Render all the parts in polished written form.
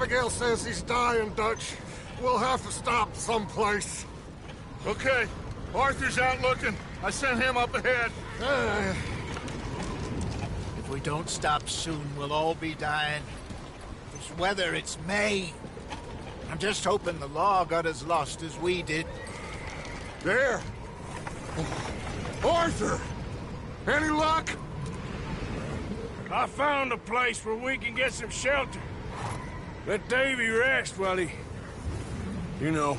Abigail says he's dying, Dutch. We'll have to stop someplace. Okay. Arthur's out looking. I sent him up ahead. If we don't stop soon, we'll all be dying. This weather, it's May. I'm just hoping the law got as lost as we did. There! Arthur! Any luck? I found a place where we can get some shelter. Let Davy rest while he... You know.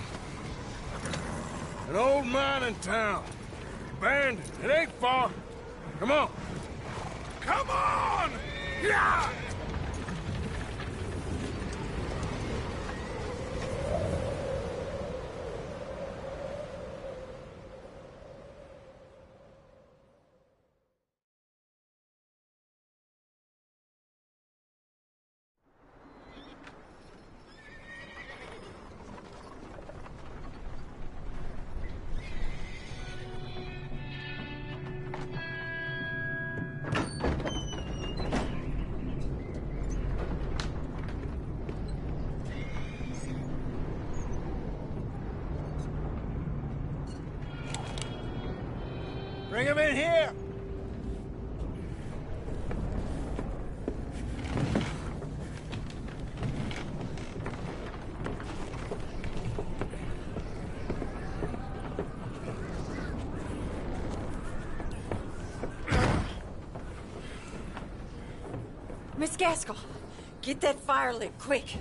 An old mining town. Abandoned. It ain't far. Come on. Come on! Yeah! Bring him in here! Miss Gaskell, get that fire lit, quick.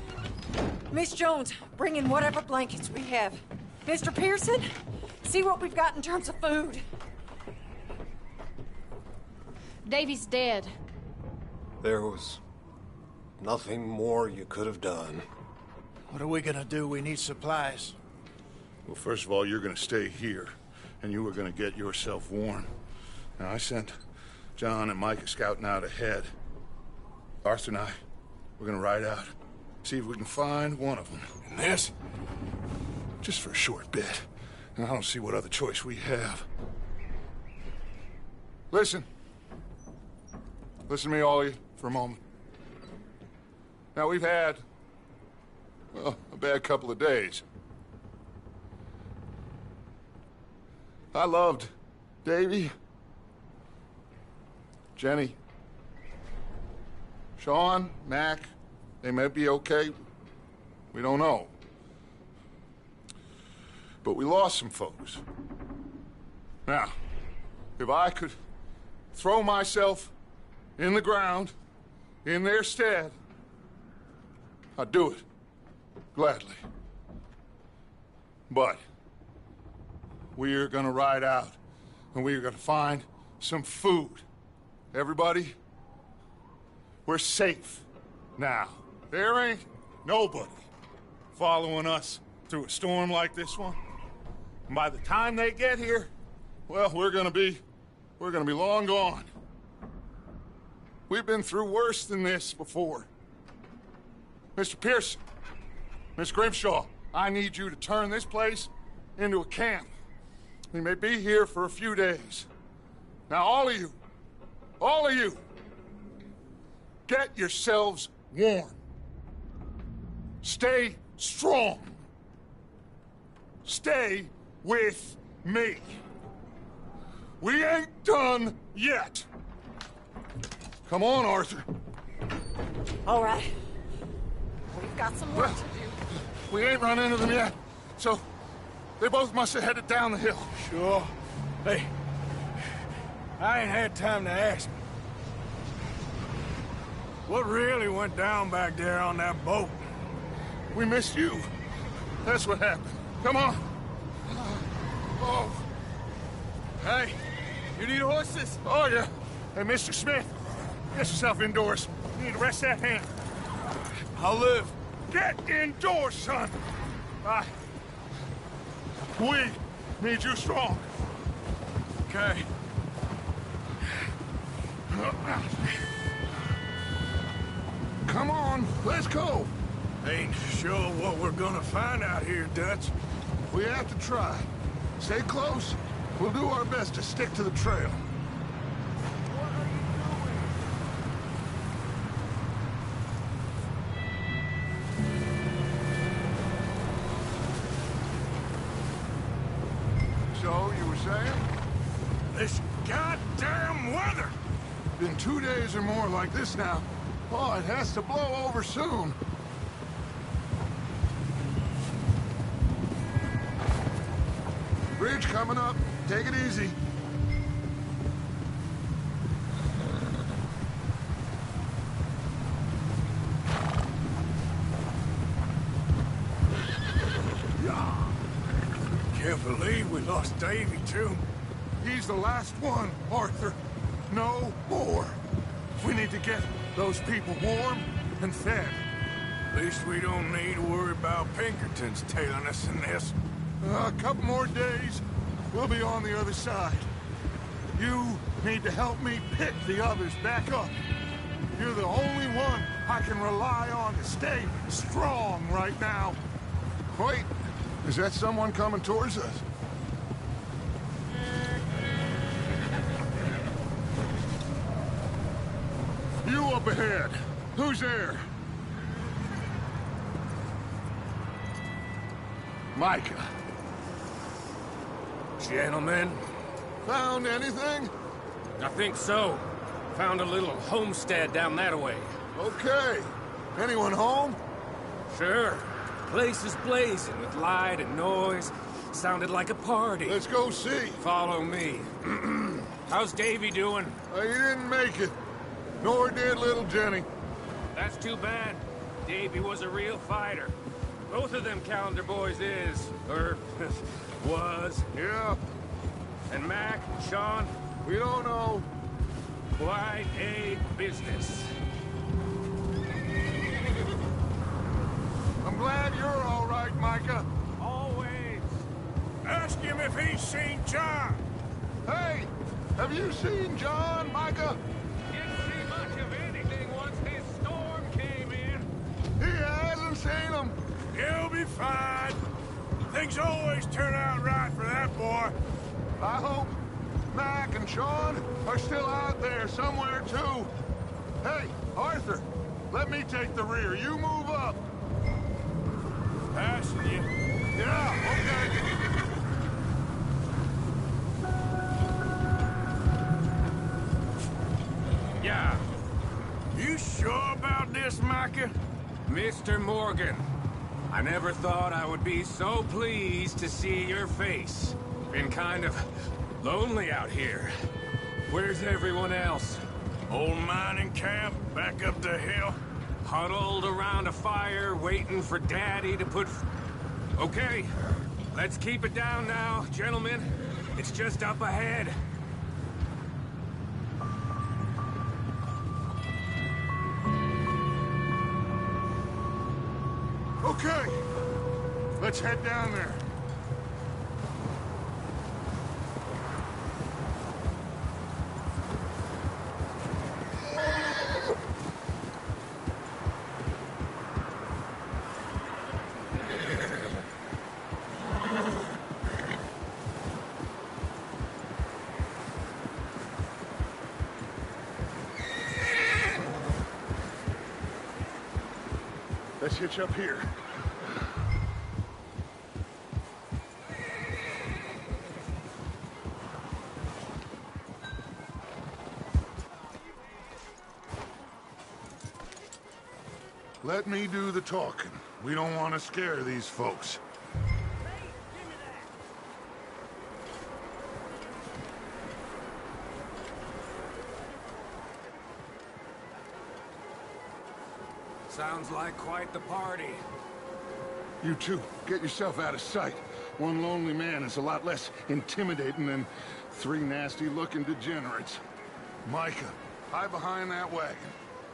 Miss Jones, bring in whatever blankets we have. Mr. Pearson, see what we've got in terms of food. Davy's dead. There was nothing more you could have done. What are we gonna do? We need supplies. Well, first of all, you're gonna stay here, and you were gonna get yourself warm. Now, I sent John and Micah scouting out ahead. Arthur and I, we're gonna ride out, see if we can find one of them. And this? Just for a short bit. And I don't see what other choice we have. Listen. Listen to me, all of you, for a moment. Now, we've had, well, a bad couple of days. I loved Davy, Jenny, Sean, Mac. They may be okay. We don't know. But we lost some folks. Now, if I could throw myself in the ground, in their stead, I'd do it, gladly. But we're gonna ride out, and we're gonna find some food. Everybody, we're safe now. There ain't nobody following us through a storm like this one. And by the time they get here, well, we're gonna be long gone. We've been through worse than this before. Mr. Pearson, Miss Grimshaw, I need you to turn this place into a camp. We may be here for a few days. Now, all of you, get yourselves warm. Stay strong. Stay with me. We ain't done yet. Come on, Arthur. All right. We've got some work to do. We ain't run into them yet, so they both must have headed down the hill. Sure. Hey, I ain't had time to ask. What really went down back there on that boat? We missed you. That's what happened. Come on. Oh. Hey, you need horses? Oh, yeah. Hey, Mr. Smith, get yourself indoors. You need to rest that hand. I'll live. Get indoors, son. We need you strong. Okay. Come on, let's go. Ain't sure what we're gonna find out here, Dutch. We have to try. Stay close. We'll do our best to stick to the trail. So, you were saying? This goddamn weather! Been 2 days or more like this now. Oh, it has to blow over soon. Bridge coming up. Take it easy. Can't believe we lost Davy, too. He's the last one, Arthur. No more. We need to get those people warm and fed. At least we don't need to worry about Pinkertons tailing us in this. A couple more days, we'll be on the other side. You need to help me pick the others back up. You're the only one I can rely on to stay strong right now. Wait, is that someone coming towards us? You up ahead. Who's there? Micah. Gentlemen, Found anything? I think so. Found a little homestead down that way. Okay. Anyone home? Sure. Place is blazing with light and noise. Sounded like a party. Let's go see. Follow me. How's Davy doing? He didn't make it. Nor did little Jenny. That's too bad. Davy was a real fighter. Both of them Calendar boys is, or was. Yeah, And Mac, Sean, we don't know. quite a business. I'm glad you're all right, Micah. Always. Ask him if he's seen John. Hey, have you seen John, Micah? Didn't see much of anything once this storm came in. He hasn't seen him. He'll be fine. Things always turn out right for that boy. I hope Mac and Sean are still out there somewhere, too. Hey, Arthur, let me take the rear. You move up. Passing you. Yeah, okay. Yeah, You sure about this, Micah? Mr. Morgan. I never thought I would be so pleased to see your face. Been kind of lonely out here. Where's everyone else? Old mining camp back up the hill. Huddled around a fire, waiting for Daddy to put... Okay, let's keep it down now, gentlemen. It's just up ahead. Okay, let's head down there. Let's hitch up here. Let me do the talking. We don't want to scare these folks. Sounds like quite the party. You two, get yourself out of sight. One lonely man is a lot less intimidating than three nasty-looking degenerates. Micah, hide behind that wagon.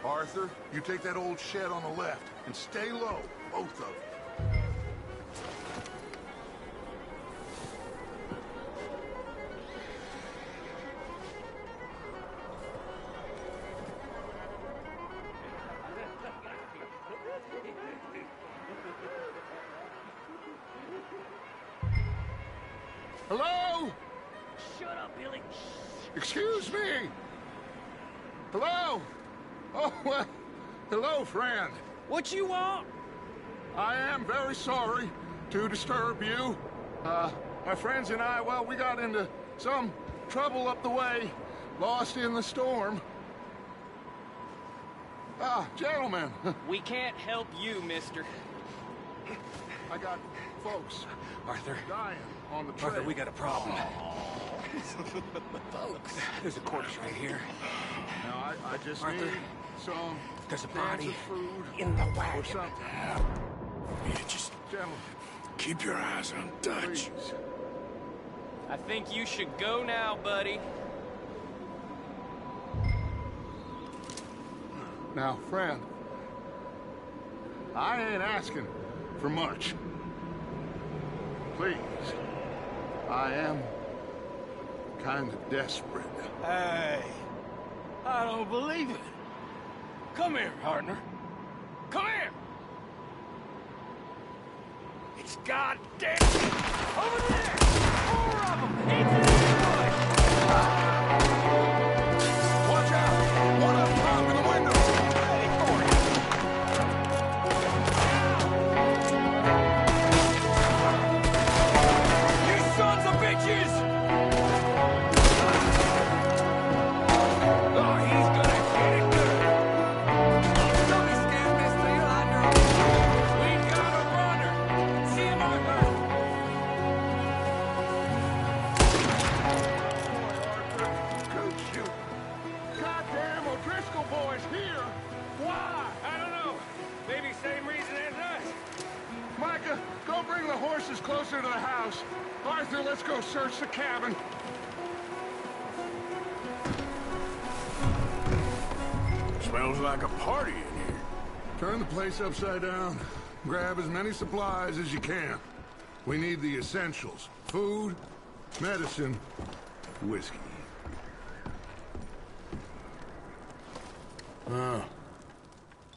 Arthur, you take that old shed on the left, and stay low, both of you. Hello? Shut up, Billy. Excuse me? Hello? Oh, well, hello, friend. What you want? I am very sorry to disturb you. My friends and I, well, we got into some trouble up the way, lost in the storm. Gentlemen. We can't help you, mister. I got folks Arthur. dying on the trail. Arthur, we got a problem. Folks. There's a corpse right here. Now, I just Arthur, need some there's a cans body of food in the or wagon. something. Yeah, just Gentlemen, keep your eyes on Dutch. please. I think you should go now, buddy. Now, friend, I ain't asking for much. Please, I am kind of desperate. Hey, I don't believe it. Come here, partner. Come here. It's goddamn over there. 4 of them. Into the wood. Watch out! One of them climbed in the window! Ready for it. You sons of bitches! Oh, he's gonna get it good. Don't be scared, mister. You'll under him. We got a runner. See him, Arthur? Good shoot. Goddamn O'Driscoll boys here! Why? I don't know. Maybe same reason as us. Micah, go bring the horses closer to the house. Arthur, let's go search the cabin. Smells like a party in here. Turn the place upside down. Grab as many supplies as you can. We need the essentials. Food, medicine, whiskey.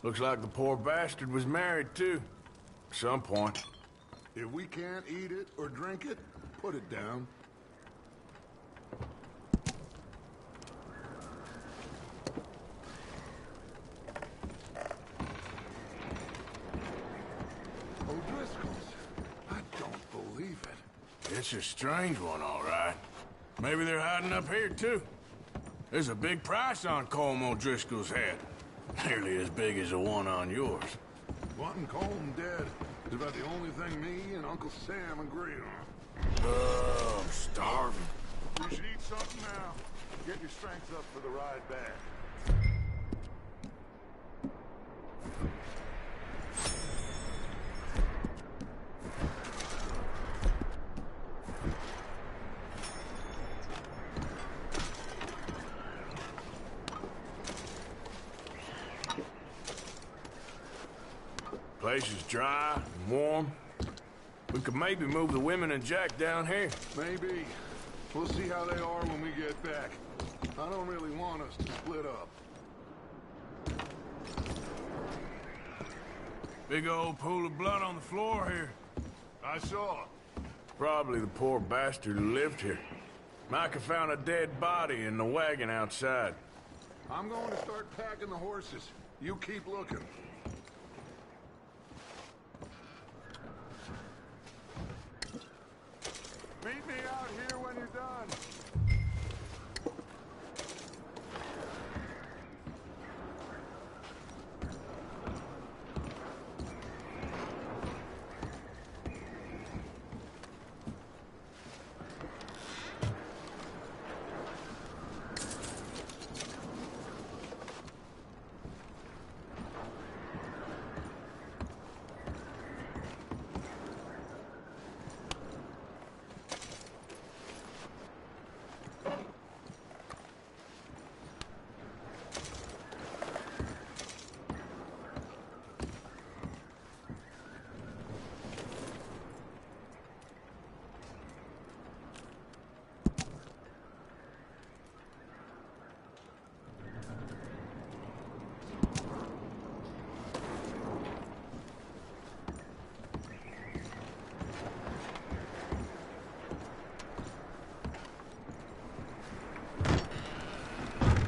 Looks like the poor bastard was married, too. At some point. If we can't eat it or drink it, put it down. O'Driscoll's. I don't believe it. It's a strange one, all right. Maybe they're hiding up here, too. There's a big price on Colm O'Driscoll's head. Nearly as big as the one on yours. Wanting Colm dead is about the only thing me and Uncle Sam agree on. Oh, I'm starving. You should eat something now. Get your strength up for the ride back. Place is dry and warm. We could maybe move the women and Jack down here. Maybe. We'll see how they are when we get back. I don't really want us to split up. Big old pool of blood on the floor here. I saw. Probably the poor bastard who lived here. Micah found a dead body in the wagon outside. I'm going to start packing the horses. You keep looking. Meet me out here when you're done.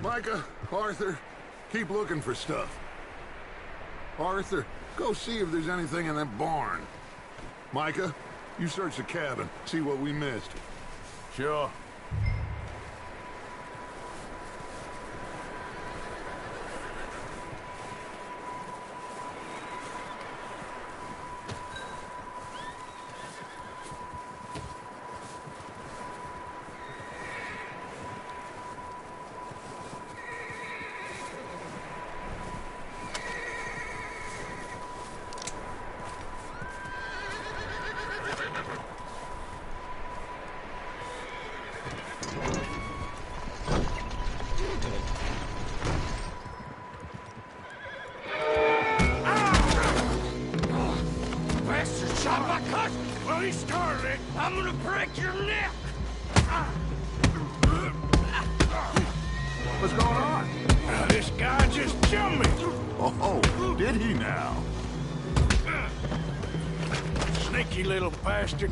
Micah, Arthur, keep looking for stuff. Arthur, go see if there's anything in that barn. Micah, You search the cabin, see what we missed. Sure. I'm gonna break your neck! What's going on? This guy just jumped me! Oh, did he now? Sneaky little bastard.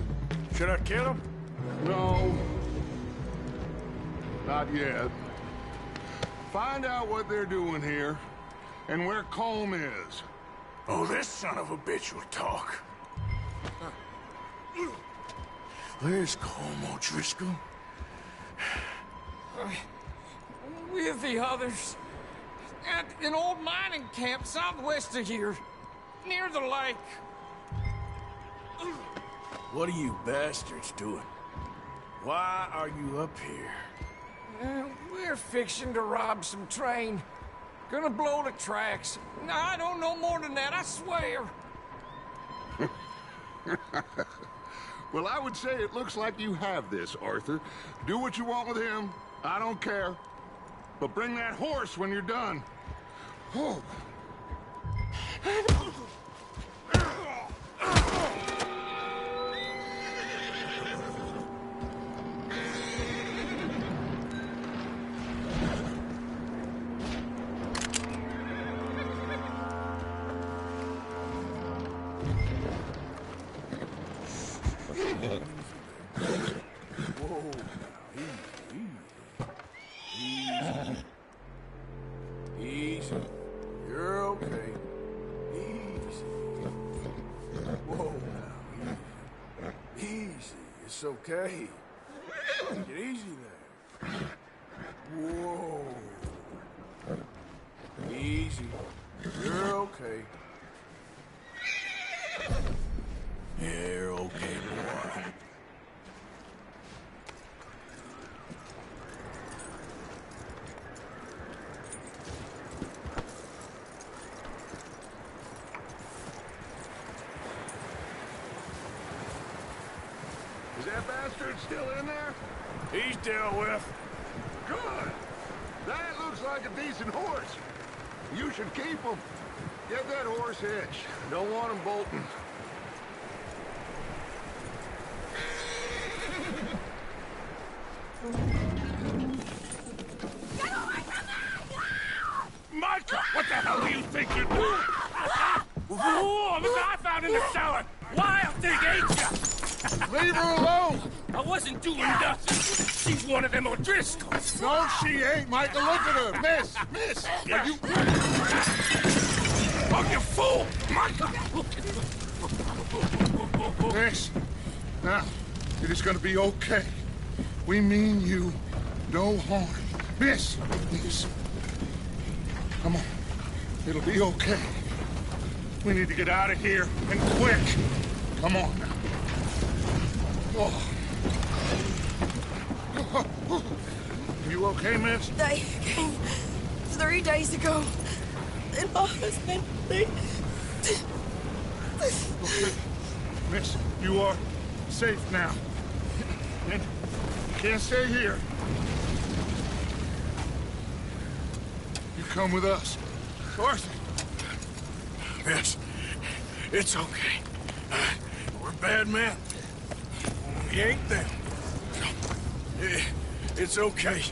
Should I kill him? No. Not yet. Find out what they're doing here, and where Colm is. Oh, this son of a bitch will talk. Where's Colm O'Driscoll? With the others. At an old mining camp southwest of here. Near the lake. What are you bastards doing? Why are you up here? We're fixing to rob some train. Gonna blow the tracks. I don't know more than that, I swear. Well, I would say it looks like you have this, Arthur. Do what you want with him. I don't care. But bring that horse when you're done. Oh. Whoa. Easy. You're okay. Easy. Whoa, now. Easy. It's okay. Take it easy there. Whoa. Easy. You're okay. You're okay, boy. Is that bastard still in there? He's dealt with. Good. That looks like a decent horse. You should keep him. Get that horse hitched. Don't want him bolting. Micah, what the hell do you think you're doing? Whoa, look what I found in the cellar! Wild thing, ain't ya? Leave her alone! I wasn't doing nothing. She's one of them O'Driscolls. No, she ain't, Micah. Look at her. Miss, are you... Oh, you fool! Micah! Miss, now, it is gonna be okay. We mean you no harm. Miss, come on. It'll be okay. We need to get out of here, and quick. Come on now. Oh. You okay, miss? They came 3 days ago. And my husband, Okay. Miss, you are safe now. And you can't stay here. You come with us. Arthur. Yes, it's okay. We're bad men. We ain't them. It's okay.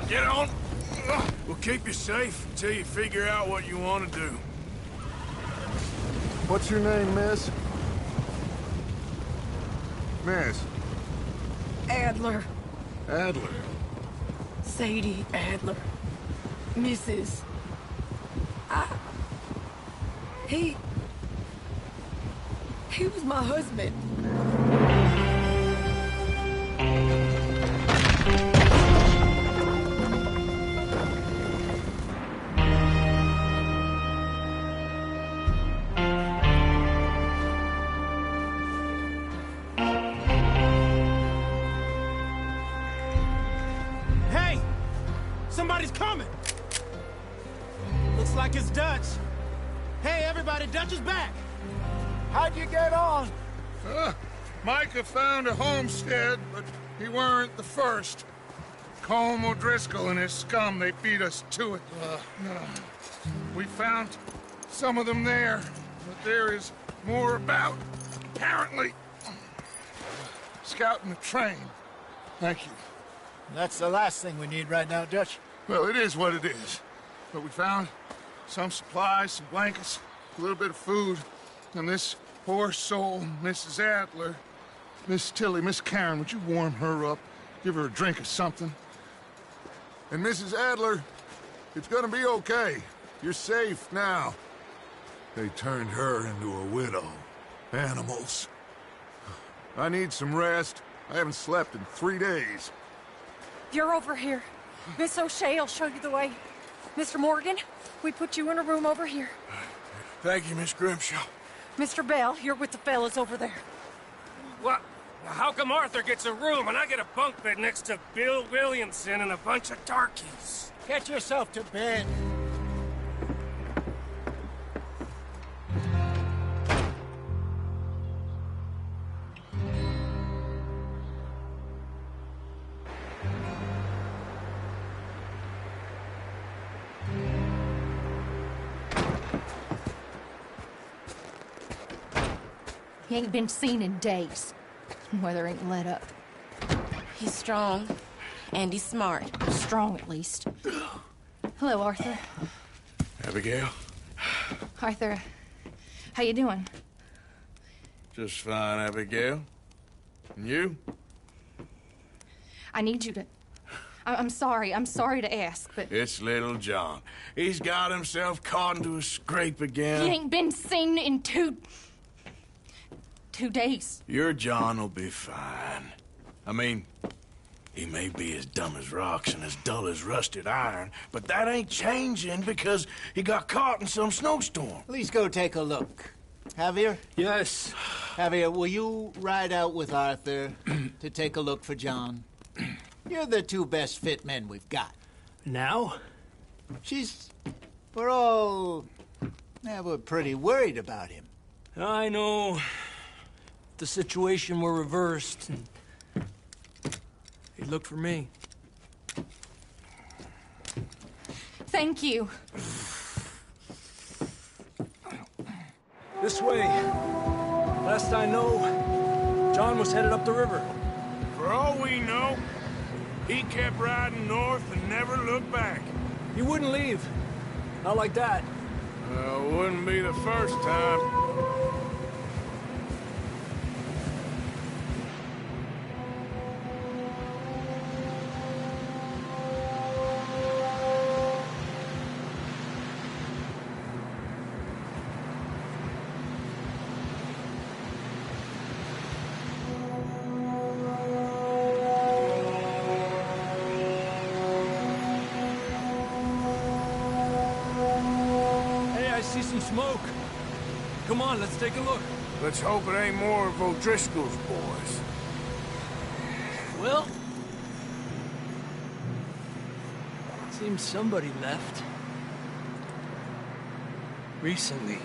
Get on. We'll keep you safe until you figure out what you want to do. What's your name, miss? Miss? Adler, Adler. Sadie Adler, Mrs. He was my husband. Hey! Somebody's coming! Looks like it's Dutch. Hey, everybody, Dutch is back! How'd you get on? Micah found a homestead, but he weren't the first. Colm O'Driscoll and his scum, they beat us to it. We found some of them there, but there is more about, apparently. Scouting the train. Thank you. That's the last thing we need right now, Dutch. Well, it is what it is. But we found some supplies, some blankets, a little bit of food, and this poor soul, Mrs. Adler, Miss Tilly, Miss Karen, would you warm her up? Give her a drink or something? And Mrs. Adler, it's gonna be okay. You're safe now. They turned her into a widow. Animals. I need some rest. I haven't slept in 3 days. You're over here. Miss O'Shea will show you the way. Mr. Morgan, we put you in a room over here. Thank you, Miss Grimshaw. Mr. Bell, you're with the fellas over there. What? How come Arthur gets a room and I get a bunk bed next to Bill Williamson and a bunch of darkies? Get yourself to bed. He ain't been seen in days. Weather ain't let up. He's strong, and he's smart. Strong, at least. Hello, Arthur. Abigail? Arthur, how you doing? Just fine, Abigail. And you? I need you to... I'm sorry to ask, but... It's little John. He's got himself caught into a scrape again. He ain't been seen in 2 days. Your John will be fine. I mean, he may be as dumb as rocks and as dull as rusted iron, but that ain't changing because he got caught in some snowstorm. Please go take a look. Javier? Yes. Javier, will you ride out with Arthur to take a look for John? You're the 2 best fit men we've got. Now? We're pretty worried about him. I know. If the situation were reversed, he'd look for me. Thank you. This way. Last I know, John was headed up the river. For all we know, he kept riding north and never looked back. He wouldn't leave. Not like that. Wouldn't be the first time. See some smoke. Come on, let's take a look. Let's hope it ain't more of O'Driscoll's boys. Well, seems somebody left. Recently.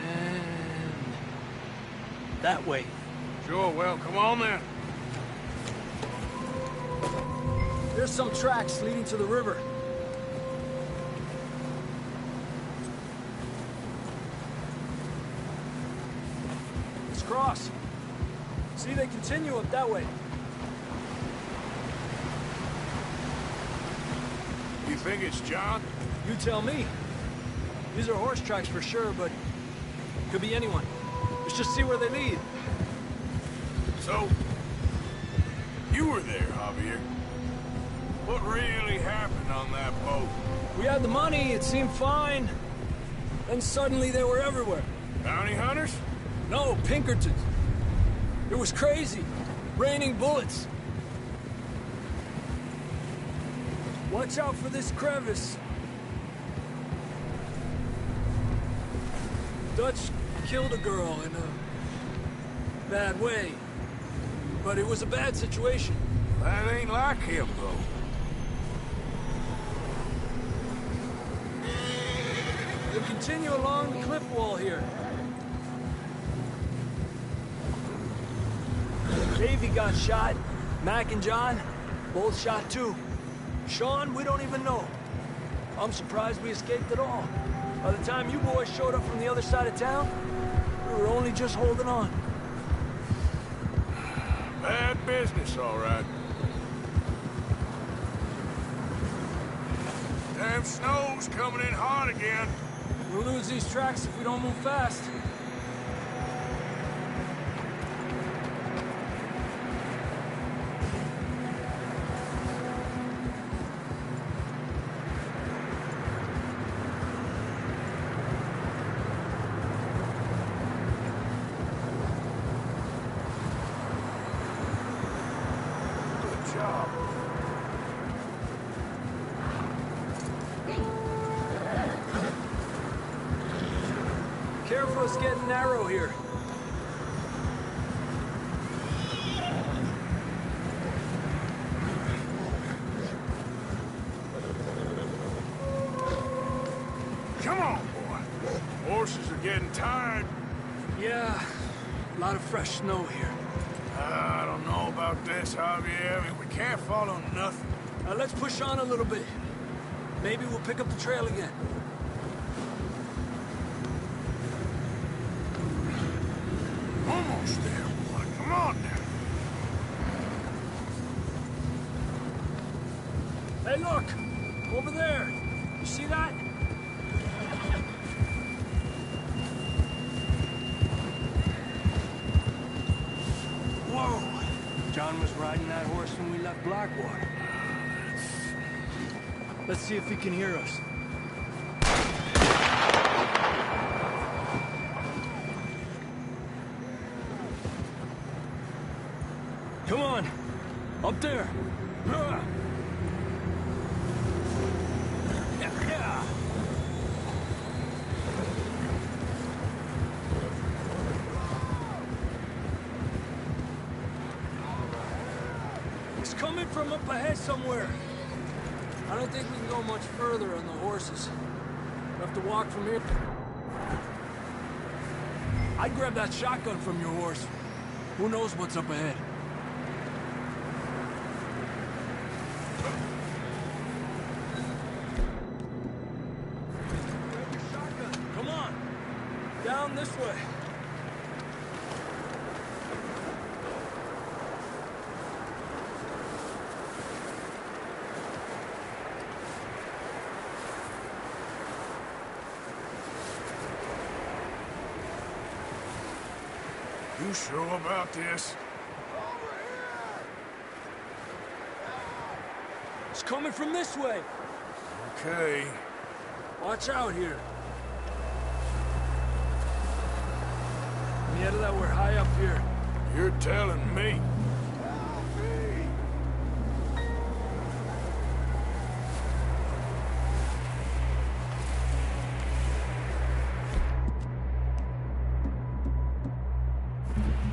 And that way. Sure, well, come on then. There's some tracks leading to the river. Cross. See, they continue up that way. You think it's John? You tell me. These are horse tracks for sure, but could be anyone. Let's just see where they lead. So, you were there, Javier. What really happened on that boat? We had the money, it seemed fine. Then suddenly they were everywhere. Bounty hunters? No, Pinkertons. It was crazy. Raining bullets. Watch out for this crevice. Dutch killed a girl in a bad way. But it was a bad situation. That ain't like him, though. We'll continue along the cliff wall here. Davey got shot. Mac and John, both shot too. Sean, we don't even know. I'm surprised we escaped at all. By the time you boys showed up from the other side of town, we were only just holding on. Bad business, all right. Damn snow's coming in hard again. We'll lose these tracks if we don't move fast. Good job. Careful, it's getting narrow here. Come on, boy. Horses are getting tired. Yeah, a lot of fresh snow here. I don't know about this, Javier. I mean, we can't follow nothing. Let's push on a little bit. Maybe we'll pick up the trail again. Almost there, boy. Come on now. Hey, look! Over there! You see that? Whoa! John was riding that horse when we left Blackwater. Let's see if he can hear us. Come on! Up there! It's coming from up ahead somewhere. I don't think we can go much further on the horses. We'll have to walk from here. I'd grab that shotgun from your horse. Who knows what's up ahead? Grab your shotgun. Come on. Down this way. You sure about this? It's coming from this way. Okay. Watch out here. Yeah, that we're high up here. You're telling me.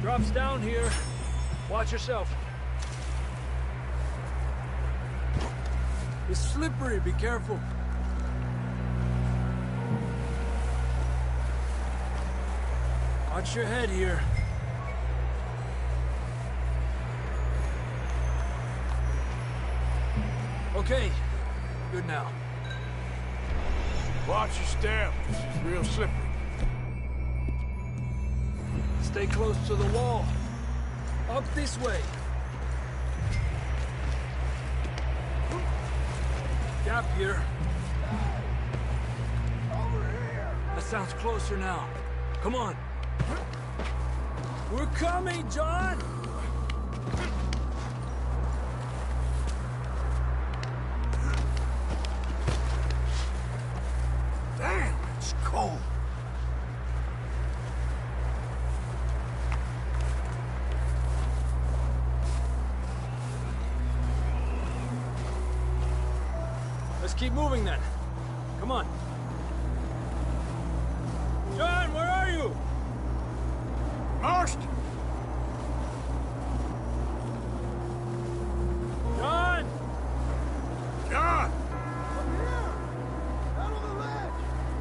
Drops down here. Watch yourself. It's slippery, be careful. Watch your head here. Okay, good now. Watch your step. This is real slippery. Stay close to the wall. Up this way. Gap here. Over here. That sounds closer now. Come on. We're coming, John! Damn, it's cold. keep moving then. Come on. John, where are you? Marston! John! John! Up here! Down on the ledge!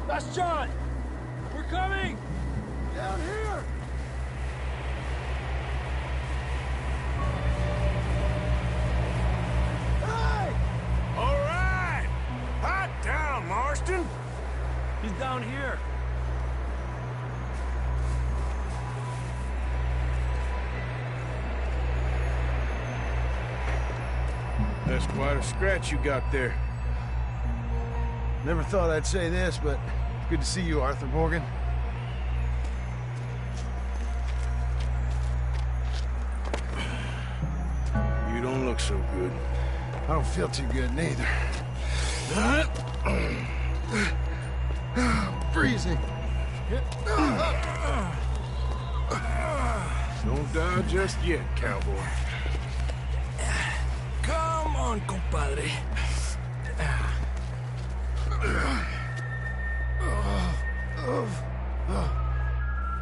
That's John! We're coming! Down here! Hey! All right! Hot down, Marston! He's down here. That's quite a scratch you got there. Never thought I'd say this, but it's good to see you, Arthur Morgan. You don't look so good. I don't feel too good, neither. Freezing. Don't die just yet, cowboy. Come on, compadre.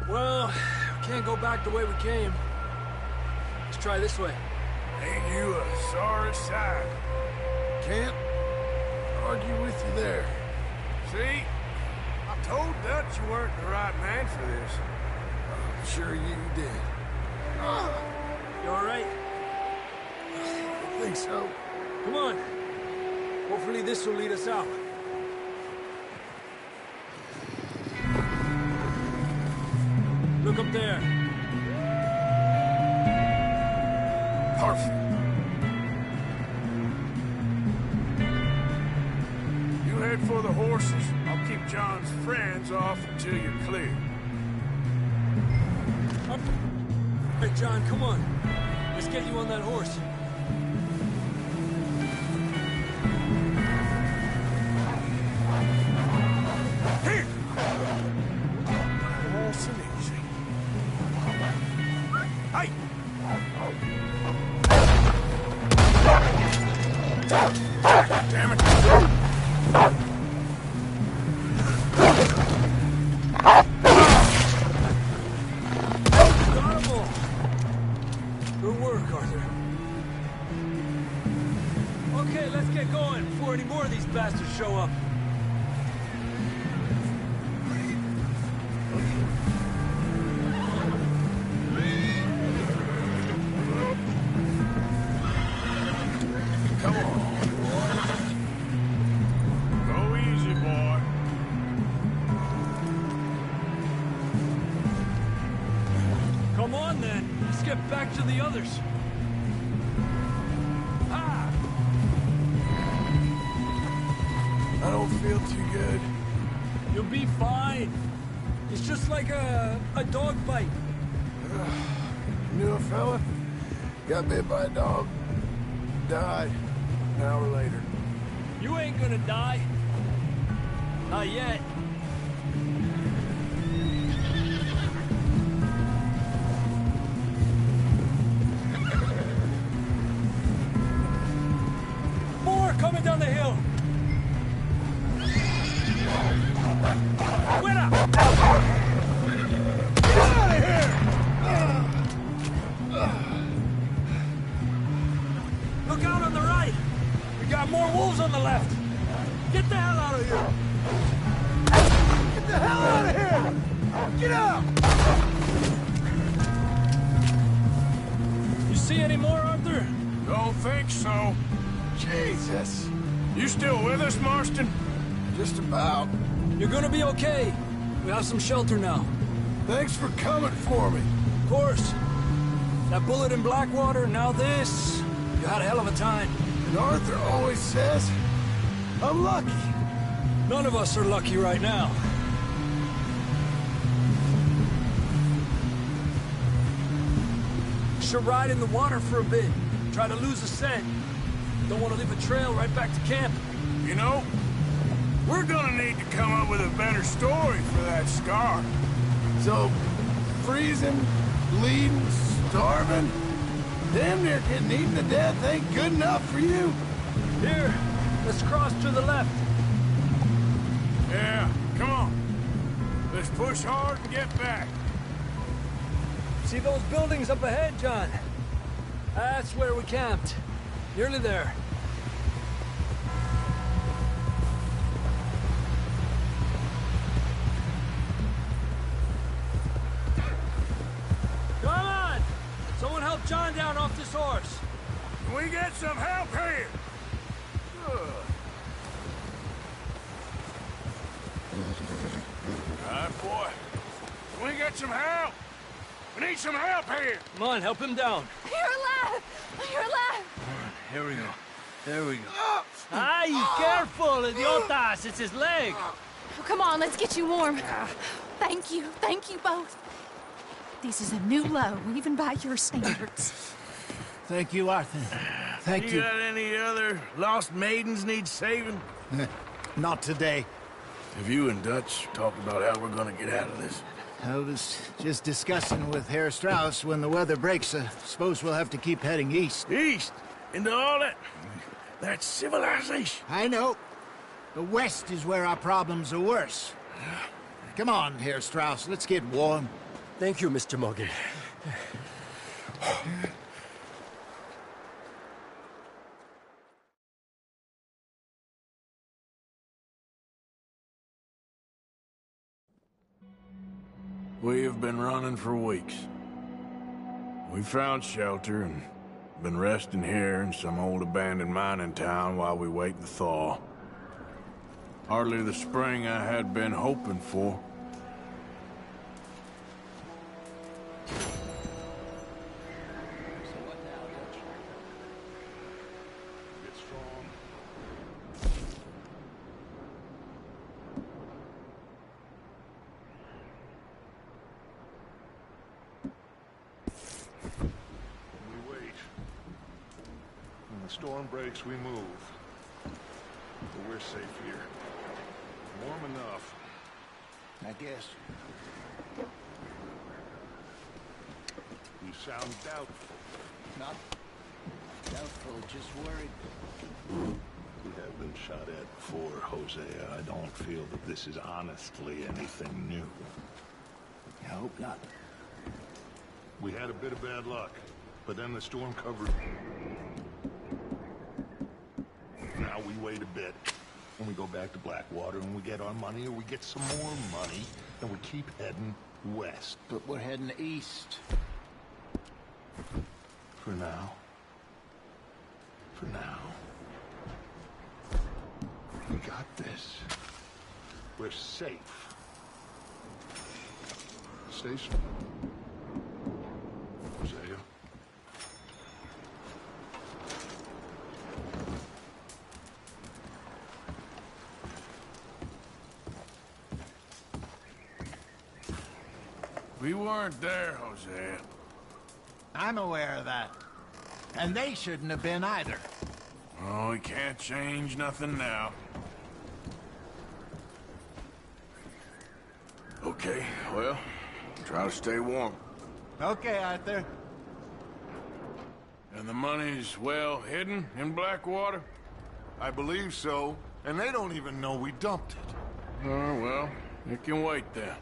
Well, can't go back the way we came. Let's try this way. Ain't you a sorry sight? Can't argue with you there. See? I told Dutch you weren't the right man for this. I'm sure you did. You all right? I think so. Come on. Hopefully this will lead us out. Look up there. Perfect. You head for the horses. I'll keep John's friends off until you're clear. Up. Hey, John, come on. Let's get you on that horse. Here! Nice and easy. Hey! Damn it! Incredible! Good work, Arthur. Okay, let's get going before any more of these bastards show up. Come on. Go easy, boy. Come on, then. Let's get back to the others. Ah! I don't feel too good. You'll be fine. It's just like a dog bite. Knew a fella? Got bit by a dog. Died an hour later. You ain't gonna die. Not yet. More coming down the hill. Winner! Get out of here! Look out on the right. We got more wolves on the left. Get the hell out of here! Get the hell out of here! Get out! You see any more, Arthur? Don't think so. Jesus. You still with us, Marston? Just about. You're gonna be okay. We have some shelter now. Thanks for coming for me. Of course. That bullet in Blackwater, now this. You had a hell of a time. And Arthur always says, I'm lucky. None of us are lucky right now. Should ride in the water for a bit. Try to lose the scent. Don't want to leave a trail right back to camp. You know, we're gonna need to come up with a better story for that scar. So, freezing, bleeding, starving, damn near getting eaten to death ain't good enough for you. Here, Let's cross to the left. Yeah, come on. Let's push hard and get back. See those buildings up ahead, John? That's where we camped. Nearly there. Come on! Someone help John down off this horse. Can we get some help here? All right, boy. Can we get some help? We need some help here. Come on, help him down. You're alive! You're alive! Here we go. There we go. Ay, careful, idiotas! It's his leg! Oh, come on, let's get you warm. Thank you both. This is a new low, even by your standards. Thank you, Arthur. Thank you. You got any other lost maidens need saving? Not today. Have you and Dutch talked about how we're gonna get out of this? I was just discussing with Herr Strauss when the weather breaks. I suppose we'll have to keep heading east. East? Into all that... That's civilization. I know. The west is where our problems are worse. Come on, Herr Strauss, let's get warm. Thank you, Mr. Morgan. We have been running for weeks. We found shelter and been resting here in some old abandoned mining town while we wait the thaw. Hardly the spring I had been hoping for. When the storm breaks, we move. But we're safe here. Warm enough. I guess. You sound doubtful. Not doubtful, just worried. We have been shot at before, Hosea. I don't feel that this is honestly anything new. I hope not. We had a bit of bad luck, but then the storm covered. Now we wait a bit, and we go back to Blackwater, and we get our money, or we get some more money, and we keep heading west. But we're heading east. For now. For now. We got this. We're safe. Stay strong. Hosea. We weren't there, Hosea. I'm aware of that. And they shouldn't have been either. Oh, we can't change nothing now. Okay, well, try to stay warm. Okay, Arthur. And the money's well hidden in Blackwater? I believe so, and they don't even know we dumped it. Oh, well, it can wait then.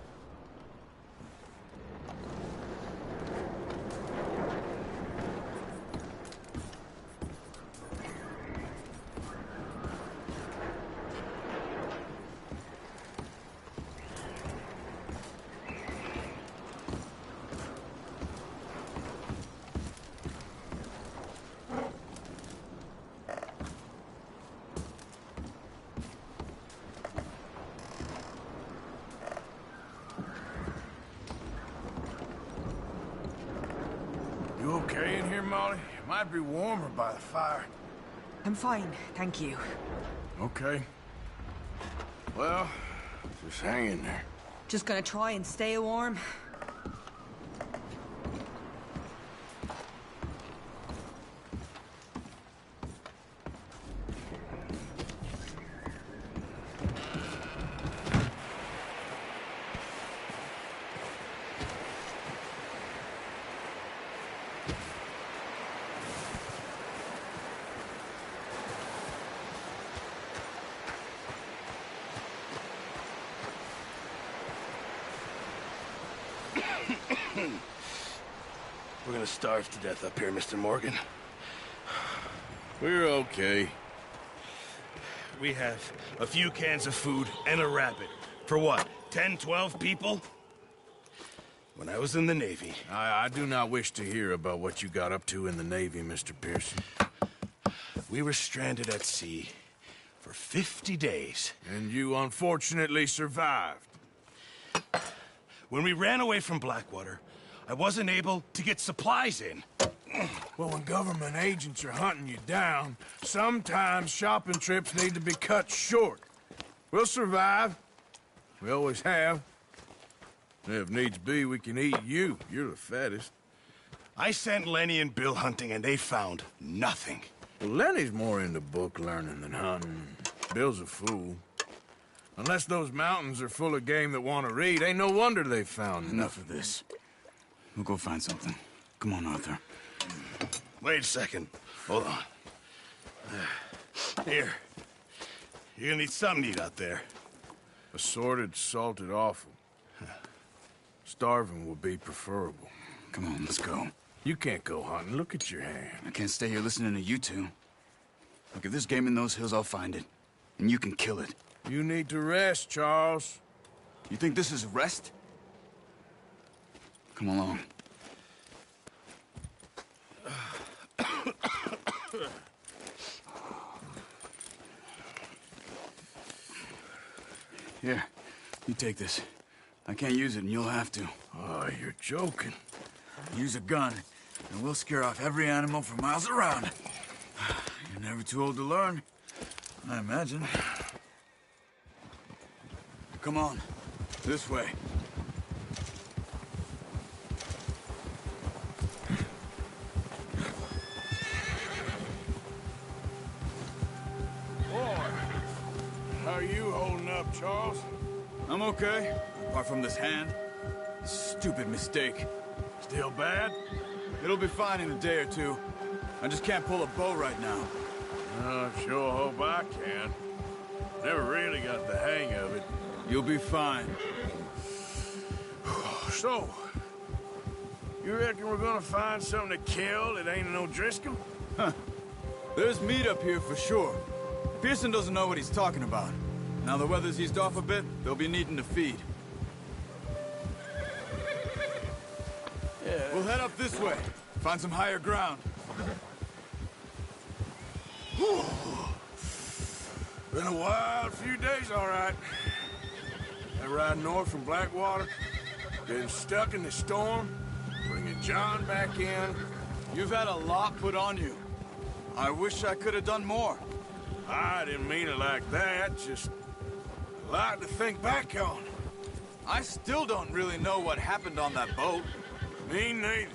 You okay in here, Molly? It might be warmer by the fire. I'm fine, thank you. Okay. Well, just hang in there. Just gonna try and stay warm. starve to death up here, Mr. Morgan. We're okay. We have a few cans of food and a rabbit. For what, 10, 12 people? When I was in the Navy... I do not wish to hear about what you got up to in the Navy, Mr. Pearson. We were stranded at sea for 50 days. And you unfortunately survived. When we ran away from Blackwater, I wasn't able to get supplies in. Well, when government agents are hunting you down, sometimes shopping trips need to be cut short. We'll survive. We always have. If needs be, we can eat you. You're the fattest. I sent Lenny and Bill hunting, and they found nothing. Well, Lenny's more into book learning than hunting. Bill's a fool. Unless those mountains are full of game that want to read, ain't no wonder they found Enough of this. We'll go find something. Come on, Arthur. Wait a second. Hold on. Here. You're gonna need something to eat out there. Assorted, salted offal. Starving would be preferable. Come on, let's go. You can't go hunting. Look at your hand. I can't stay here listening to you two. Look, if there's game in those hills, I'll find it. And you can kill it. You need to rest, Charles. You think this is rest? Come along. Here, you take this. I can't use it, and you'll have to. Oh, you're joking. Use a gun, and we'll scare off every animal for miles around. You're never too old to learn, I imagine. Come on, this way. Boy, how are you holding up, Charles? I'm okay, apart from this hand. Stupid mistake. Still bad? It'll be fine in a day or two. I just can't pull a bow right now. I sure hope I can. Never really got the hang of it. You'll be fine. So, you reckon we're gonna find something to kill that ain't no Driscoll? Huh. There's meat up here for sure. Pearson doesn't know what he's talking about. Now the weather's eased off a bit, they'll be needing to feed. Yeah. We'll head up this way. Find some higher ground. Been a wild few days, all right. That ride north from Blackwater, getting stuck in the storm, bringing John back in. You've had a lot put on you. I wish I could have done more. I didn't mean it like that, just a lot to think back on. I still don't really know what happened on that boat. Me neither.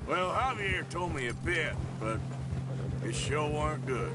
Well, Javier told me a bit, but it sure weren't good.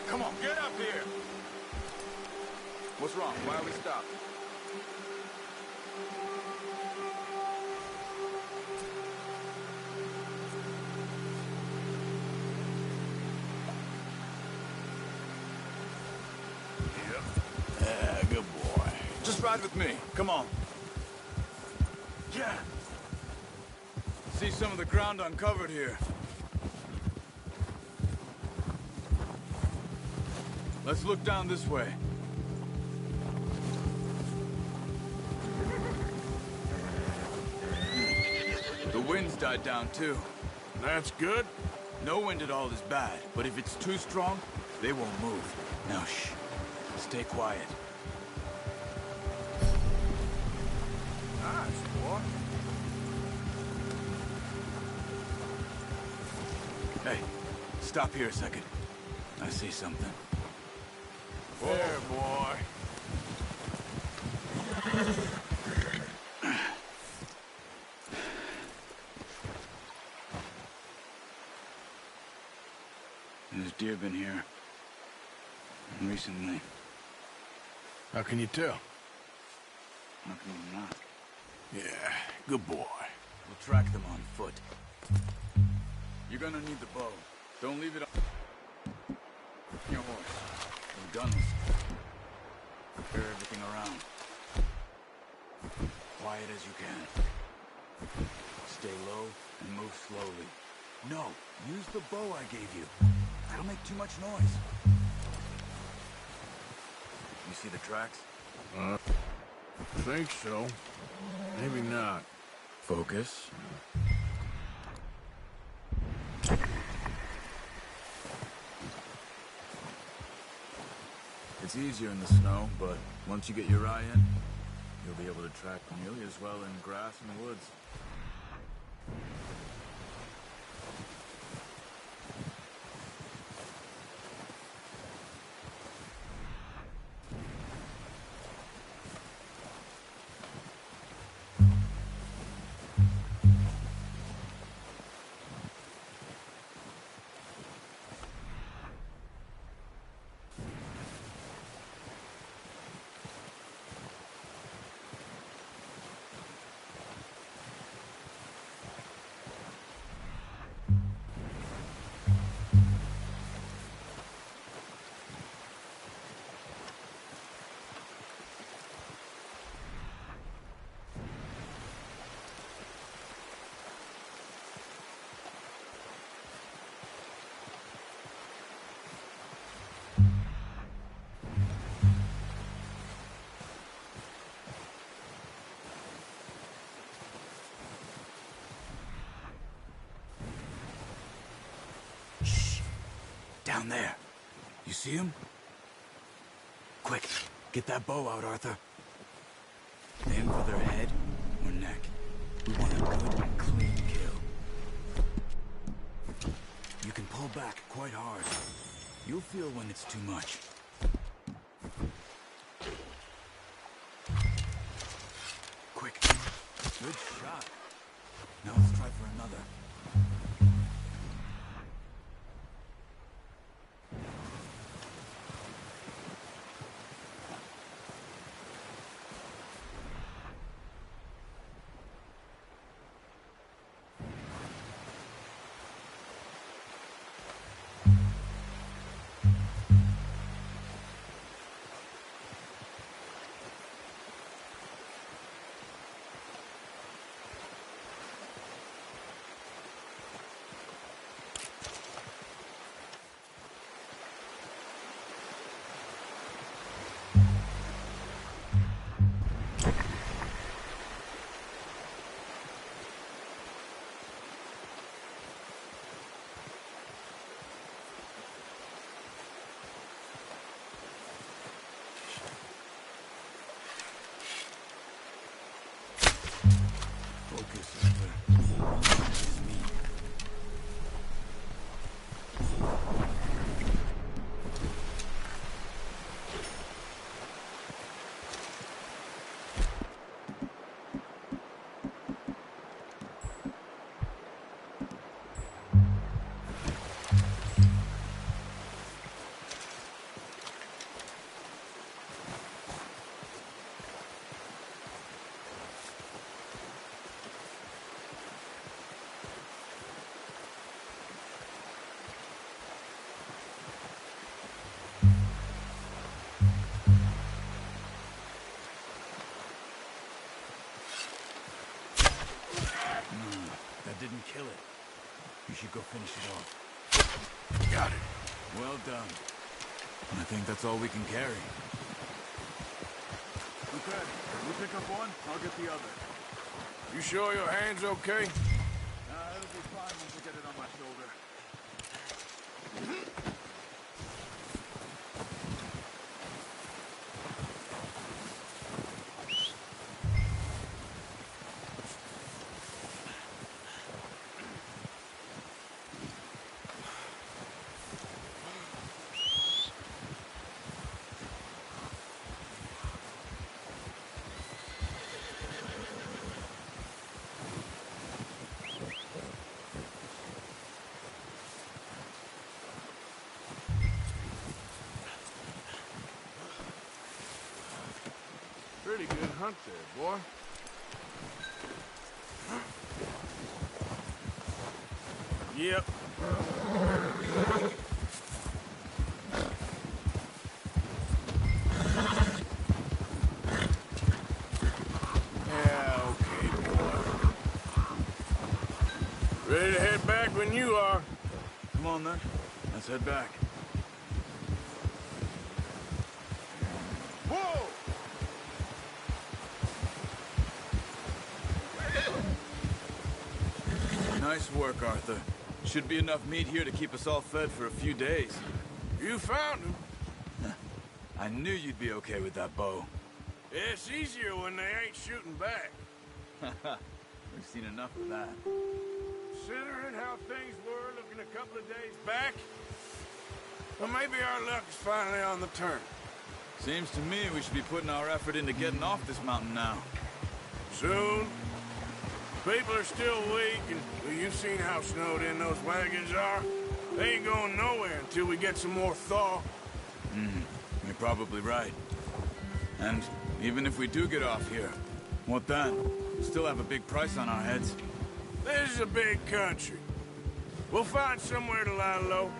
Come on, get up here! What's wrong? Why are we stopped? Yeah, good boy. Just ride with me. Come on. Yeah. See some of the ground uncovered here. Let's look down this way. The wind's died down too. That's good. No wind at all is bad, but if it's too strong, they won't move. Now shh. Stay quiet. Stop here a second. I see something. There, boy. There's deer been here. Recently. How can you tell? How can you not? Yeah, good boy. We'll track them on foot. You're gonna need the bow. Don't leave it on your horse. And guns. Clear everything around. Quiet as you can. Stay low and move slowly. No, use the bow I gave you. That'll make too much noise. You see the tracks? I think so. Maybe not. Focus. It's easier in the snow, but once you get your eye in, you'll be able to track nearly as well in grass and woods. Down there. You see him? Quick, get that bow out, Arthur. Aim for their head or neck. We want a good, clean kill. You can pull back quite hard. You'll feel when it's too much. Quick. Good shot. Now let's try for another. Didn't kill it. You should go finish it off. Got it. Well done. I think that's all we can carry. Okay, you pick up one, I'll get the other. You sure your hand's okay? It'll be fine once I get it on my shoulder. Good hunt there, boy. Yep. Yeah, okay, boy. Ready to head back when you are. Come on, then. Let's head back. Whoa! Nice work, Arthur. Should be enough meat here to keep us all fed for a few days. You found him. I knew you'd be okay with that bow. It's easier when they ain't shooting back. We've seen enough of that. Considering how things were looking a couple of days back, well, maybe our luck is finally on the turn. Seems to me we should be putting our effort into getting off this mountain now. Soon. People are still weak, and well, you've seen how snowed in those wagons are. They ain't going nowhere until we get some more thaw. You're probably right. And even if we do get off here, what then? We still have a big price on our heads. This is a big country. We'll find somewhere to lie low.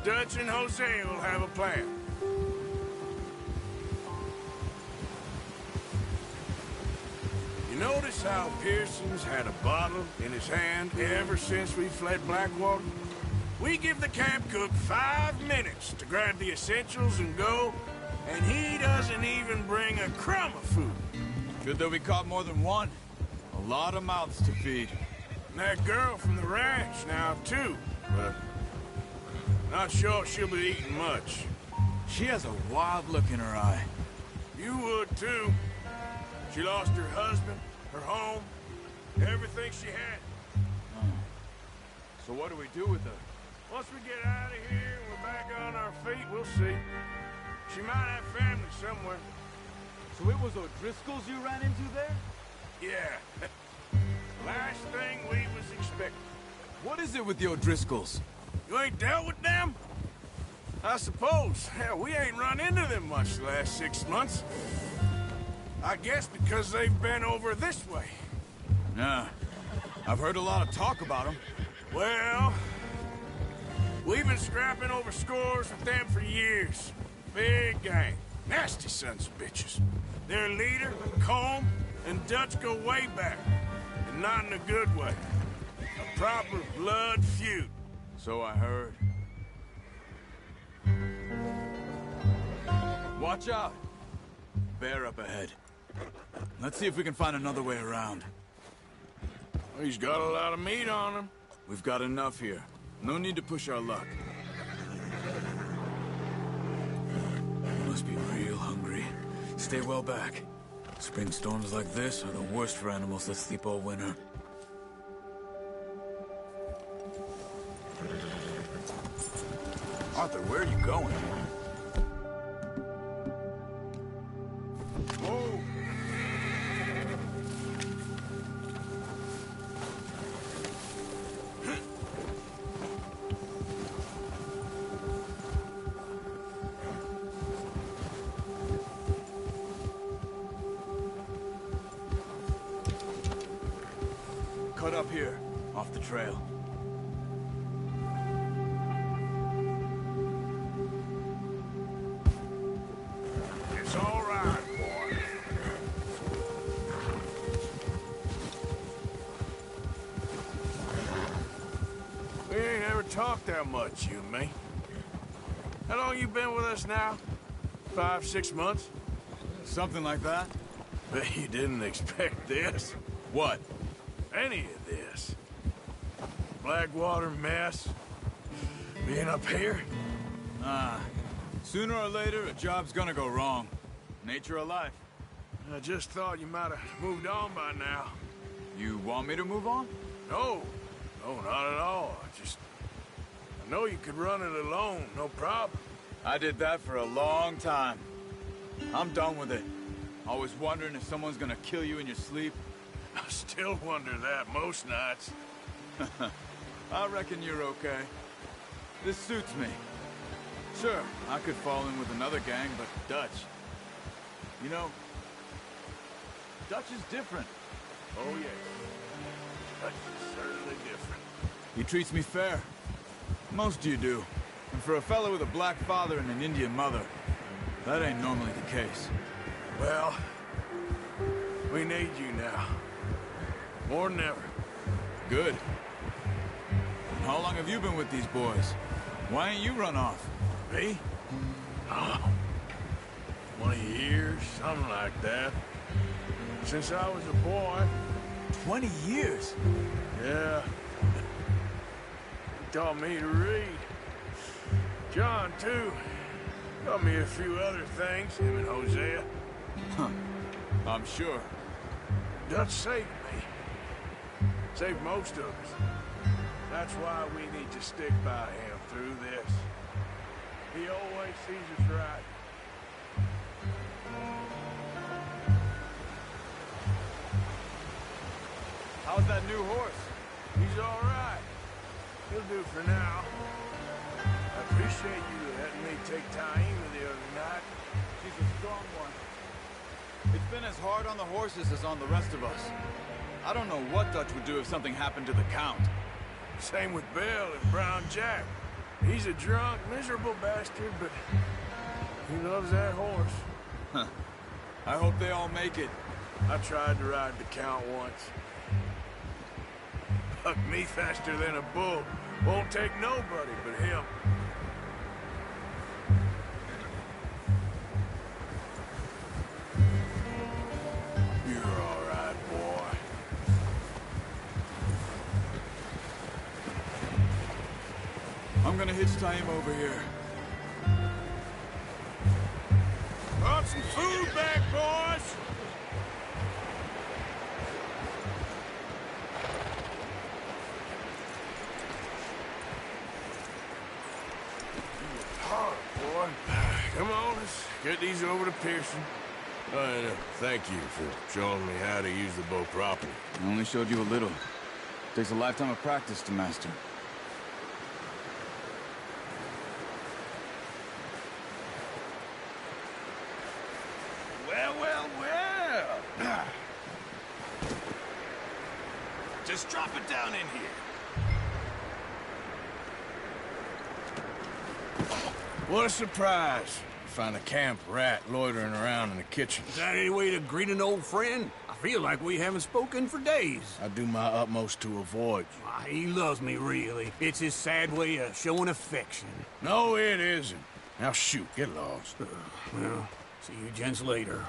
Dutch and Jose will have a plan. You notice how Pearson's had a bottle in his hand ever since we fled Blackwater? We give the camp cook 5 minutes to grab the essentials and go, and he doesn't even bring a crumb of food. Good that we caught more than one. A lot of mouths to feed. And that girl from the ranch now, too, but not sure she'll be eating much. She has a wild look in her eye. You would, too. She lost her husband, her home, everything she had. So what do we do with her? Once we get out of here and we're back on our feet, we'll see. She might have family somewhere. So it was O'Driscoll's you ran into there? Yeah. Last thing we was expecting. What is it with the O'Driscolls? You ain't dealt with them? I suppose. Hell, we ain't run into them much the last 6 months. I guess because they've been over this way. Yeah. I've heard a lot of talk about them. Well, we've been scrapping over scores with them for years. Big gang. Nasty sons of bitches. Their leader, Colm, and Dutch go way back. And not in a good way. A proper blood feud. So I heard. Watch out! Bear up ahead. Let's see if we can find another way around. He's got a lot of meat on him. We've got enough here. No need to push our luck. You must be real hungry. Stay well back. Spring storms like this are the worst for animals that sleep all winter. Arthur, where are you going? Whoa! Cut up here, off the trail. It's all right, boy. We ain't ever talked that much, you and me. How long you been with us now? 5, 6 months? Something like that? Bet you didn't expect this. What? Any of this. Blackwater mess. Being up here. Sooner or later, a job's gonna go wrong. Nature of life. I just thought you might have moved on by now. You want me to move on? No. No, not at all. I know you could run it alone, no problem. I did that for a long time. I'm done with it. Always wondering if someone's gonna kill you in your sleep. I still wonder that most nights. I reckon you're okay. This suits me. Sure, I could fall in with another gang, but Dutch. You know, Dutch is different. Oh, yes. Dutch is certainly different. He treats me fair. Most of you do. And for a fellow with a black father and an Indian mother, that ain't normally the case. Well, we need you now. More than ever. Good. And how long have you been with these boys? Why ain't you run off? Me? Oh, 20 years, something like that. Since I was a boy. 20 years? Yeah. He taught me to read. John, too. Taught me a few other things, him and Hosea. Huh. I'm sure. Dutch saved me. Saved most of us. That's why we need to stick by him through this. He always sees us right. How's that new horse? He's all right. He'll do for now. I appreciate you letting me take Taima the other night. She's a strong one. It's been as hard on the horses as on the rest of us. I don't know what Dutch would do if something happened to the Count. Same with Bill and Brown Jack. He's a drunk, miserable bastard, but he loves that horse. Huh. I hope they all make it. I tried to ride the Count once. Bucked me faster than a bull. Won't take nobody but him. You're all right, boy. I'm gonna hitch Taima over here. Brought some food back, boys! Hard, boy. Come on, let's get these over to Pearson. And thank you for showing me how to use the bow properly. I only showed you a little. Takes a lifetime of practice to master. Well, well, well. Just drop it down in here. What a surprise. Find a camp rat loitering around in the kitchen. Is that any way to greet an old friend? I feel like we haven't spoken for days. I do my utmost to avoid you. Why, he loves me, really. It's his sad way of showing affection. No, it isn't. Now shoot, get lost. Well, see you gents later.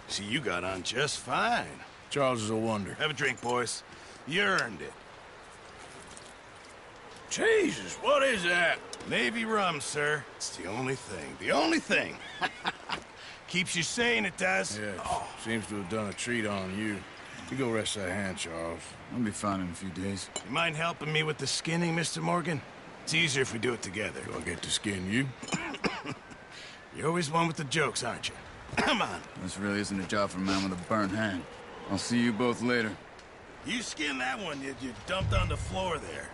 See, you got on just fine. Charles is a wonder. Have a drink, boys. You earned it. Jesus, what is that? Navy rum, sir. It's the only thing. The only thing. Keeps you sane, it does. Yeah, seems to have done a treat on you. You go rest that hand, Charles. I'll be fine in a few days. You mind helping me with the skinning, Mr. Morgan? It's easier if we do it together. Do I get to skin you? You're always one with the jokes, aren't you? Come on. This really isn't a job for a man with a burnt hand. I'll see you both later. You skinned that one you dumped on the floor there.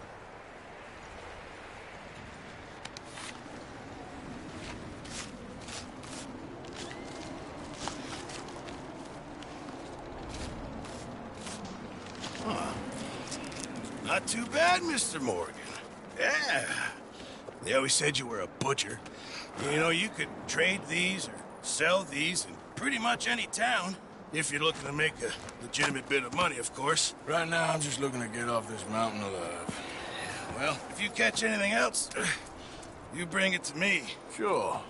Not too bad, Mr. Morgan. Yeah. They always said you were a butcher. You know, you could trade these or sell these in pretty much any town. If you're looking to make a legitimate bit of money, of course. Right now, I'm just looking to get off this mountain alive. Well, if you catch anything else, you bring it to me. Sure.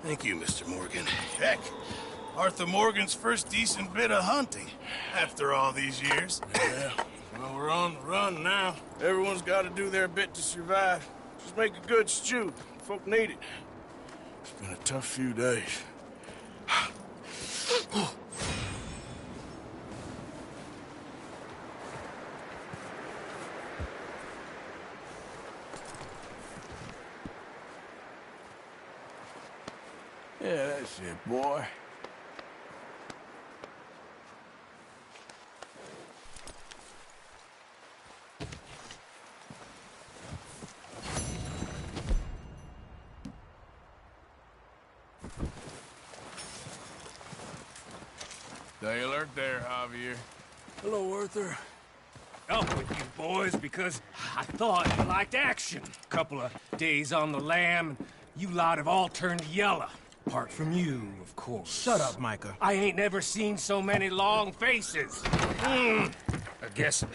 Thank you, Mr. Morgan. Heck, Arthur Morgan's first decent bit of hunting after all these years. Yeah. Well, we're on the run now. Everyone's got to do their bit to survive. Just make a good stew. Folk need it. It's been a tough few days. Yeah, that's it, boy. Stay alert there, Javier. Hello, Arthur. Up with you boys because I thought you liked action. Couple of days on the lam, and you lot have all turned yellow. Apart from you, of course. Shut up, Micah. I ain't never seen so many long faces. I guess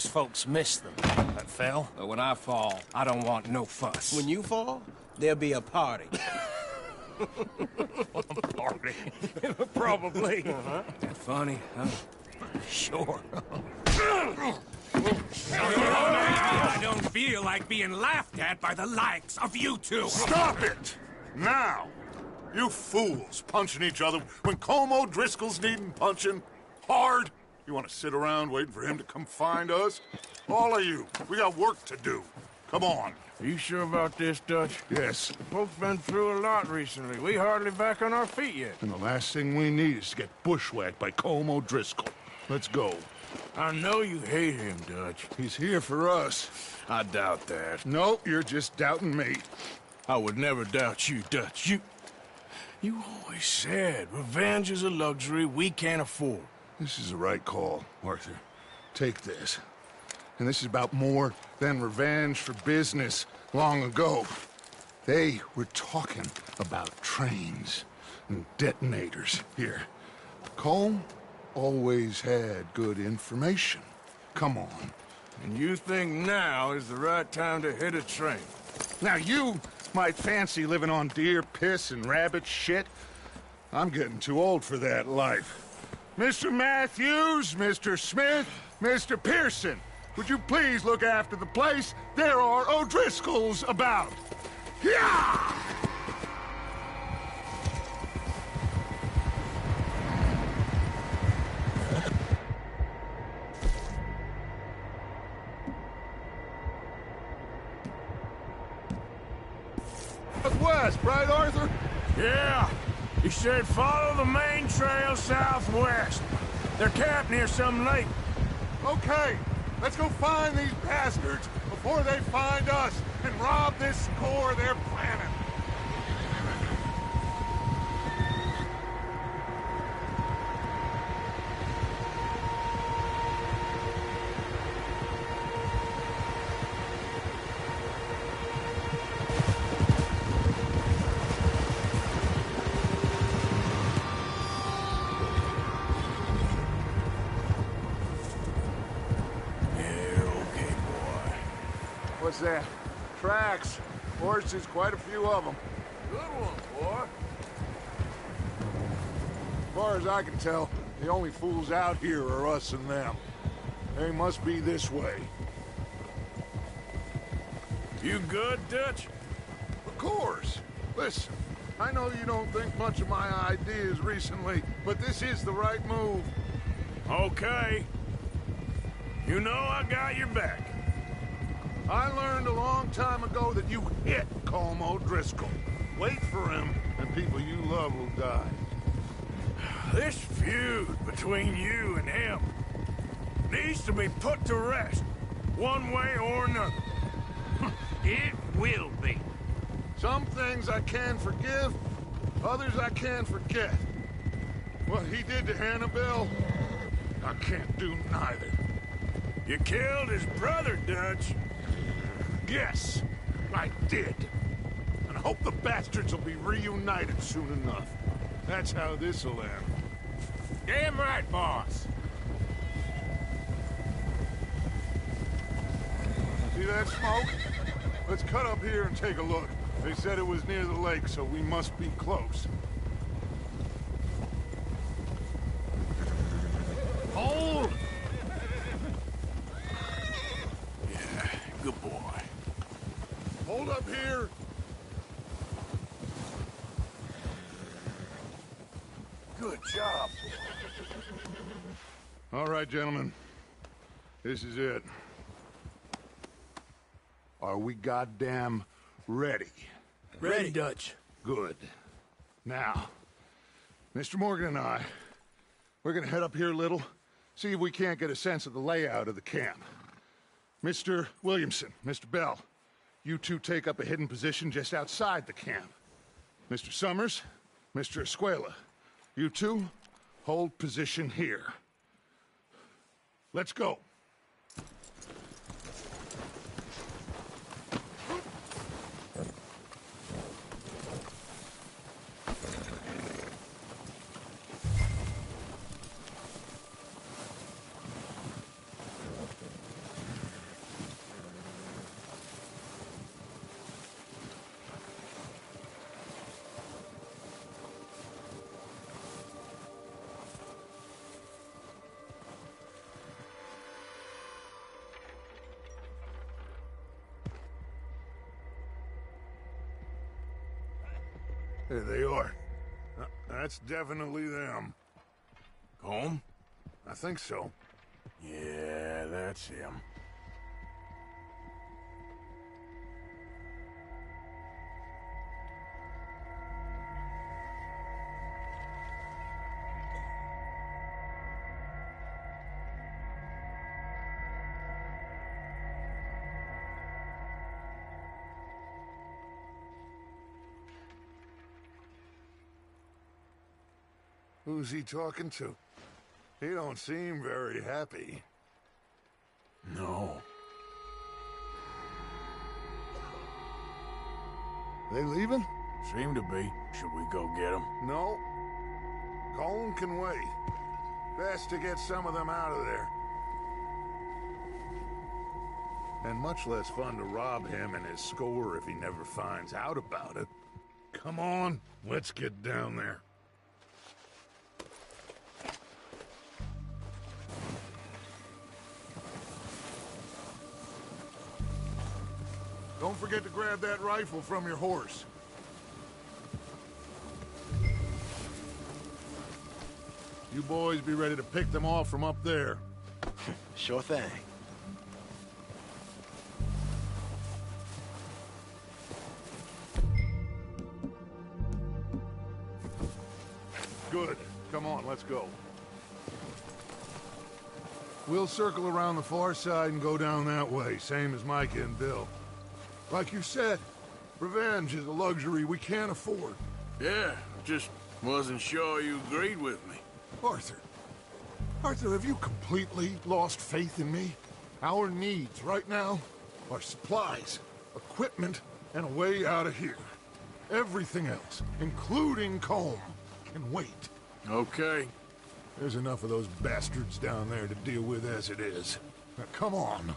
folks miss them. That fell. But when I fall, I don't want no fuss. When you fall, there'll be a party. Party? Probably. That funny, huh? Sure. I don't feel like being laughed at by the likes of you two. Stop it! Now! You fools punching each other when Colm O'Driscoll's needing punching hard. You want to sit around waiting for him to come find us? All of you, we got work to do. Come on. Are you sure about this, Dutch? Yes. Folks been through a lot recently. We hardly back on our feet yet. And the last thing we need is to get bushwhacked by Colm O'Driscoll. Let's go. I know you hate him, Dutch. He's here for us. I doubt that. No, you're just doubting me. I would never doubt you, Dutch. You always said revenge is a luxury we can't afford. This is the right call, Arthur. Take this. And this is about more than revenge for business long ago. They were talking about trains and detonators here. Colm always had good information. Come on. And you think now is the right time to hit a train? Now you might fancy living on deer piss and rabbit shit. I'm getting too old for that life. Mr. Matthews, Mr. Smith, Mr. Pearson, would you please look after the place? There are O'Driscolls about. Yeah! West, right, Arthur? Yeah. He said follow the main trail southwest. They're camped near some lake. Okay, let's go find these bastards before they find us and rob this core they're planning. What's that? Tracks. Horses, quite a few of them. Good one, boy. As far as I can tell, the only fools out here are us and them. They must be this way. You good, Dutch? Of course. Listen, I know you don't think much of my ideas recently, but this is the right move. Okay. You know I got your back. I learned a long time ago that you hit Colm O'Driscoll. Wait for him, and people you love will die. This feud between you and him needs to be put to rest, one way or another. It will be. Some things I can forgive, others I can't forget. What he did to Hannibal, I can't do neither. You killed his brother, Dutch. Yes, I did. And I hope the bastards will be reunited soon enough. That's how this'll end. Damn right, boss. See that smoke? Let's cut up here and take a look. They said it was near the lake, so we must be close. Hold! Yeah, good boy. Hold up here. Good job. All right, gentlemen. This is it. Are we goddamn ready? Ready, Dutch. Good. Now, Mr. Morgan and I, we're gonna head up here a little, see if we can't get a sense of the layout of the camp. Mr. Williamson, Mr. Bell, you two take up a hidden position just outside the camp. Mr. Summers, Mr. Escuela, you two hold position here. Let's go. There they are. That's definitely them. Home? I think so. Yeah, that's him. Who's he talking to? He don't seem very happy. No. They leaving? Seem to be. Should we go get them? No. Colin can wait. Best to get some of them out of there. And much less fun to rob him and his score if he never finds out about it. Come on, let's get down there. Don't forget to grab that rifle from your horse. You boys be ready to pick them off from up there. Sure thing. Good. Come on, let's go. We'll circle around the far side and go down that way, same as Micah and Bill. Like you said, revenge is a luxury we can't afford. Yeah, just wasn't sure you agreed with me. Arthur. Arthur, have you completely lost faith in me? Our needs right now are supplies, equipment, and a way out of here. Everything else, including Colm, can wait. Okay. There's enough of those bastards down there to deal with as it is. Now, come on.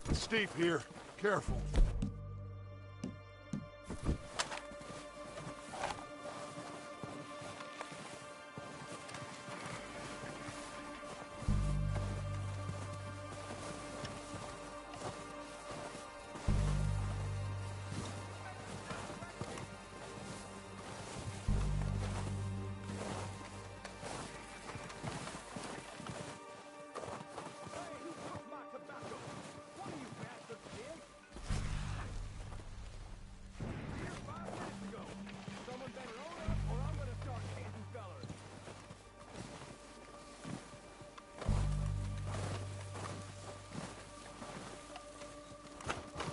It's steep here. Careful.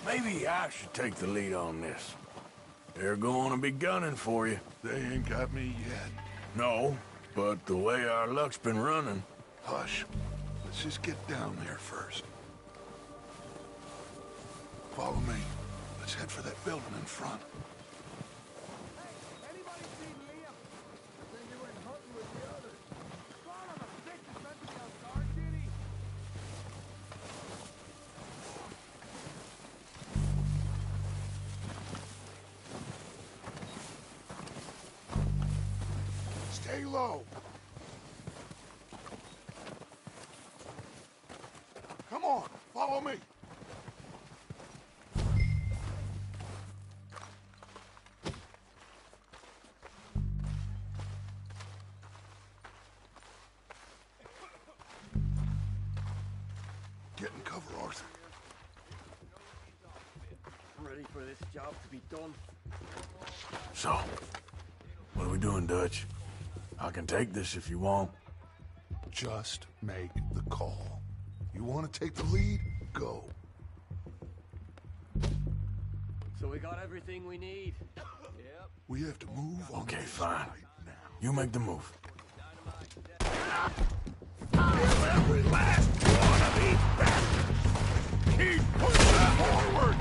Maybe I should take the lead on this. They're going to be gunning for you. They ain't got me yet. No, but the way our luck's been running... Hush. Let's just get down there first. Follow me. Let's head for that building in front. Stay low. Come on, follow me. Get in cover, Arthur. Ready for this job to be done. So, what are we doing, Dutch? I can take this if you want. Just make the call. You want to take the lead? Go. So we got everything we need. Yep. We have to move on. Okay, fine. You make the move. Every last one of these bastards! Keep pushing forward!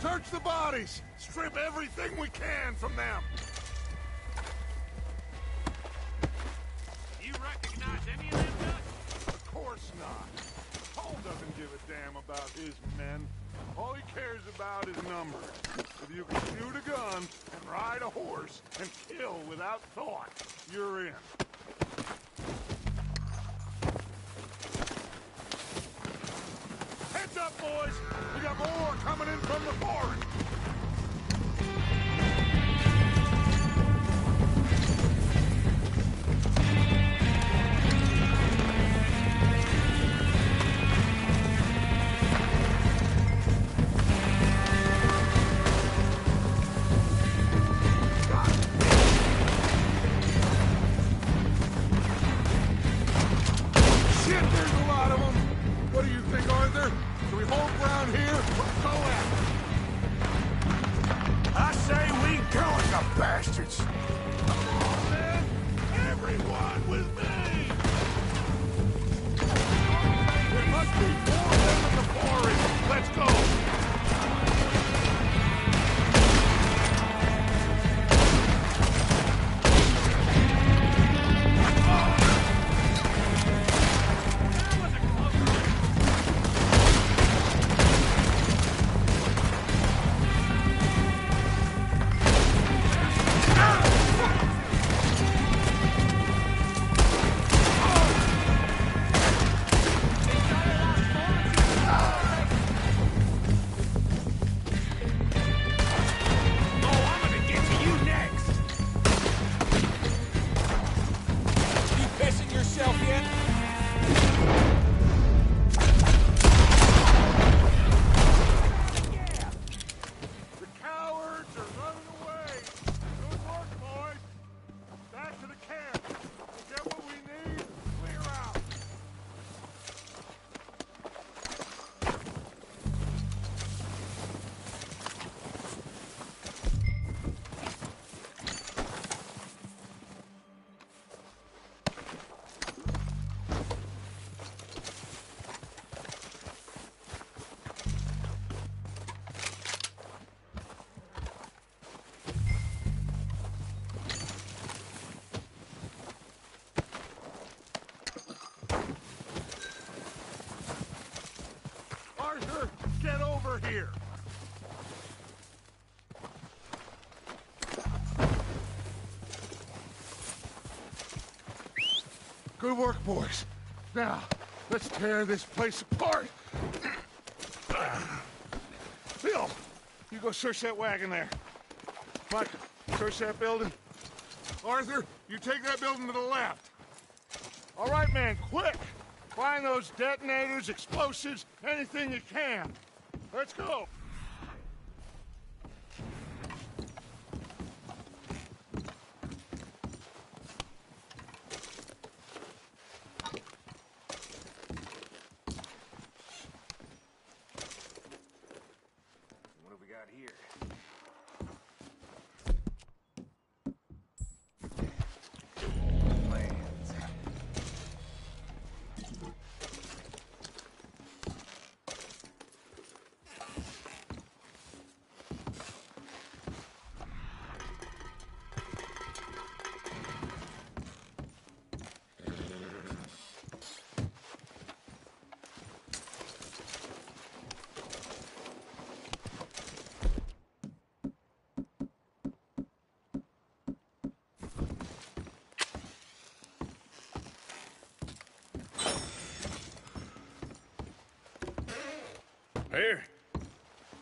Search the bodies! Strip everything we can from them! You recognize any of them, Dutch? Of course not. Paul doesn't give a damn about his men. All he cares about is numbers. If you can shoot a gun and ride a horse and kill without thought, you're in. Heads up, boys! We got more coming in from the forest! Shit, there's a lot of them! What do you think, Arthur? Do we hold ground here or go after them? I say we go at the bastards! Come on, man! Everyone with me! There must be more of them in the forest! Let's go! Arthur, get over here! Good work, boys. Now, let's tear this place apart. Bill, you go search that wagon there. Mike, search that building. Arthur, you take that building to the left. All right, man, quick! Find those detonators, explosives, anything you can. Let's go.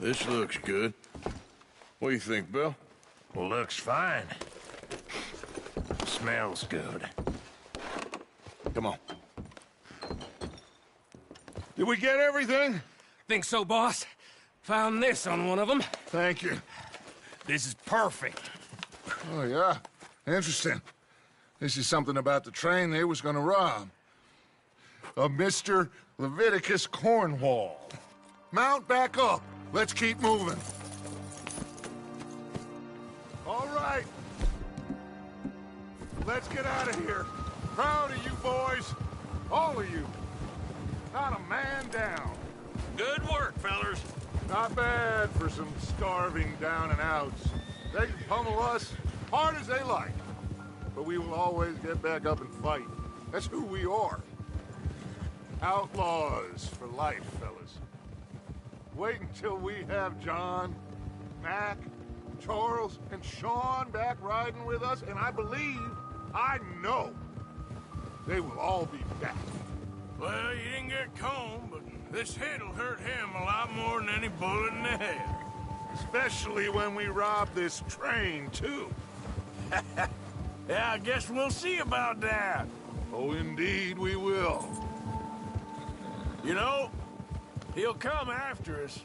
This looks good. What do you think, Bill? Looks fine. Smells good. Come on. Did we get everything? Think so, boss. Found this on one of them. Thank you. This is perfect. Oh, yeah? Interesting. This is something about the train they was gonna rob. Of Mr. Leviticus Cornwall. Mount back up. Let's keep moving. All right. Let's get out of here. Proud of you boys. All of you. Not a man down. Good work, fellers. Not bad for some starving down and outs. They can pummel us hard as they like. But we will always get back up and fight. That's who we are. Outlaws for life, fellas. Wait until we have John, Mac, Charles, and Sean back riding with us, and I know, they will all be back. Well, you didn't get Combe, but this hit'll hurt him a lot more than any bullet in the head. Especially when we rob this train, too. Yeah, I guess we'll see about that. Oh, indeed we will. You know, he'll come after us.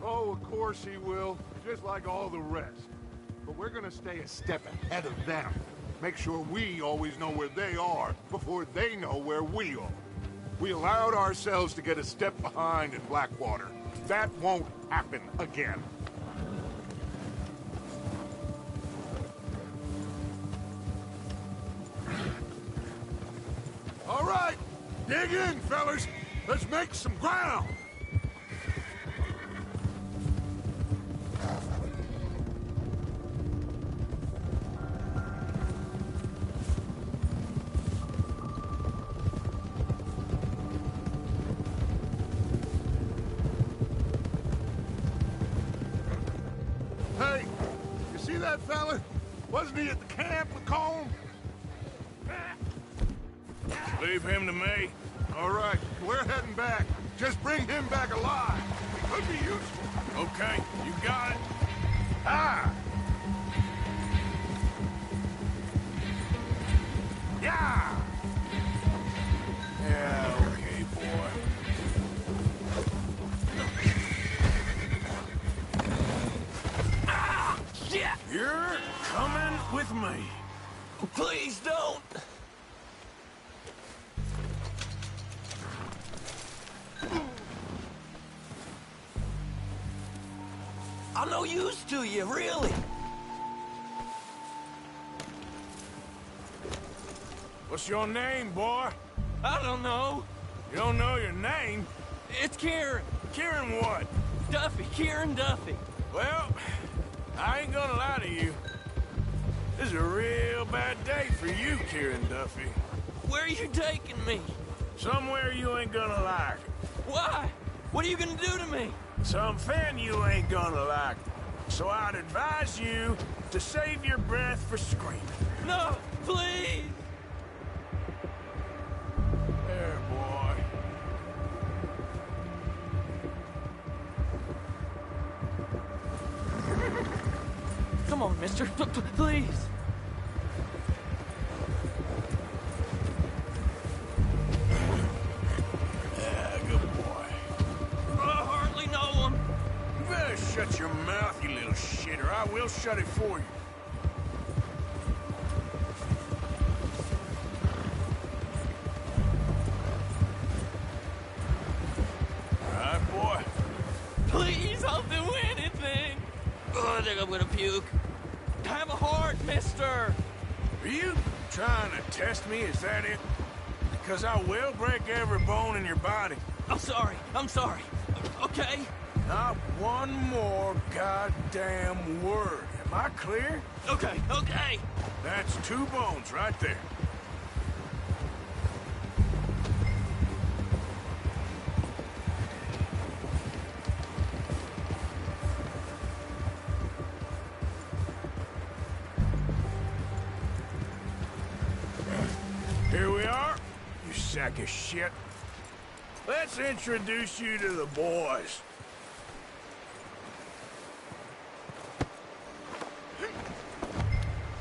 Oh, of course he will, just like all the rest. But we're gonna stay a step ahead of them. Make sure we always know where they are before they know where we are. We allowed ourselves to get a step behind in Blackwater. That won't happen again. All right, dig in, fellas. Let's make some ground. Hey, you see that fella? Wasn't he at the camp with Combe? Leave him to me. All right, we're heading back. Just bring him back alive. It could be useful. Okay, you got it. Ah! Yeah! Yeah, okay, boy. Ah! Shit! You're coming with me. Please don't! I'm no use to you, really. What's your name, boy? I don't know. You don't know your name? It's Kieran. Kieran what? Duffy. Kieran Duffy. Well, I ain't gonna lie to you. This is a real bad day for you, Kieran Duffy. Where are you taking me? Somewhere you ain't gonna like. Why? What are you gonna do to me? Something you ain't gonna like. So I'd advise you to save your breath for screaming. No, please! There, boy. Come on, mister. Please. Yeah, good boy. I hardly know him. You better shut your mouth, you little shitter. I will shut it for you. All right, boy. Please, I'll do anything. Oh, I think I'm gonna puke. Have a heart, mister. Are you trying to test me? Is that it? Because I will break every bone in your body. I'm sorry. I'm sorry. Okay? Not one more goddamn word. Am I clear? Okay, okay. That's 2 bones right there. Here we are, you sack of shit. Let's introduce you to the boys.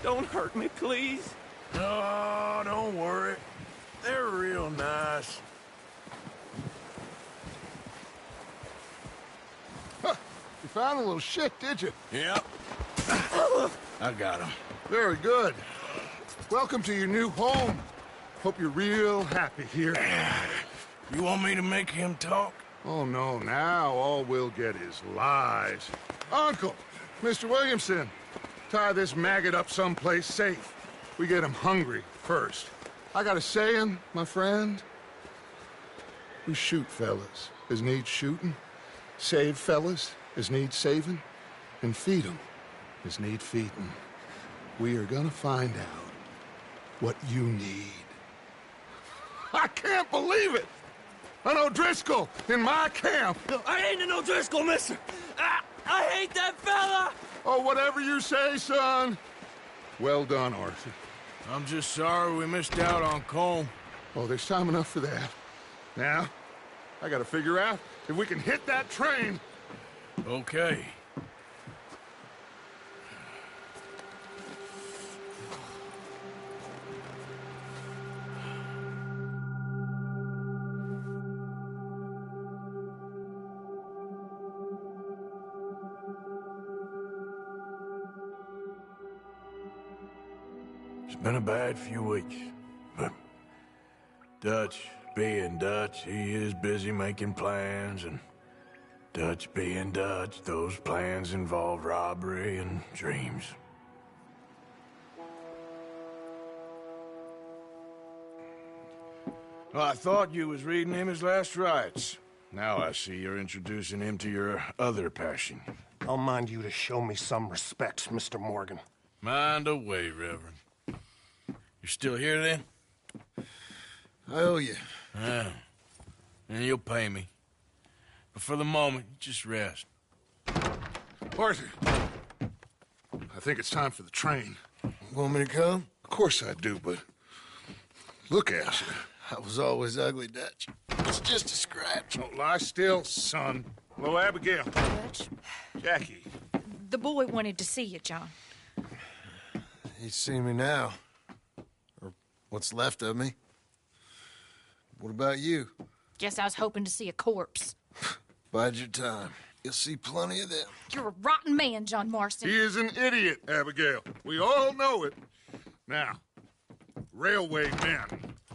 Don't hurt me, please. No, don't worry. They're real nice. Huh. You found a little shit, did you? Yep. I got him. Very good. Welcome to your new home. Hope you're real happy here. You want me to make him talk? Oh, no. Now all we'll get is lies. Uncle, Mr. Williamson, tie this maggot up someplace safe. We get him hungry first. I got a saying, my friend. We shoot fellas as need shooting, save fellas as need saving, and feed 'em as need feeding. We are gonna find out what you need. I can't believe it! An O'Driscoll in my camp! No, I ain't an O'Driscoll, mister! I hate that fella! Oh, whatever you say, son. Well done, Arthur. I'm just sorry we missed out on Colm. Oh, there's time enough for that. Now, I gotta figure out if we can hit that train. Okay. It's been a bad few weeks, but Dutch being Dutch, he is busy making plans, and Dutch being Dutch, those plans involve robbery and dreams. Well, I thought you was reading him his last rites. Now I see you're introducing him to your other passion. I'll mind you to show me some respect, Mr. Morgan. Mind away, Reverend. You're still here, then? I owe you. Yeah. And you'll pay me. But for the moment, just rest. Arthur, I think it's time for the train. Want me to come? Of course I do, but look at you. I was always ugly, Dutch. It's just a scratch. Don't lie still, son. Hello, Abigail. Dutch, Jackie. the boy wanted to see you, John. He's seen me now. Or what's left of me. What about you? Guess I was hoping to see a corpse. Bide your time. You'll see plenty of them. You're a rotten man, John Marston. He is an idiot, Abigail. We all know it. Now, railway men.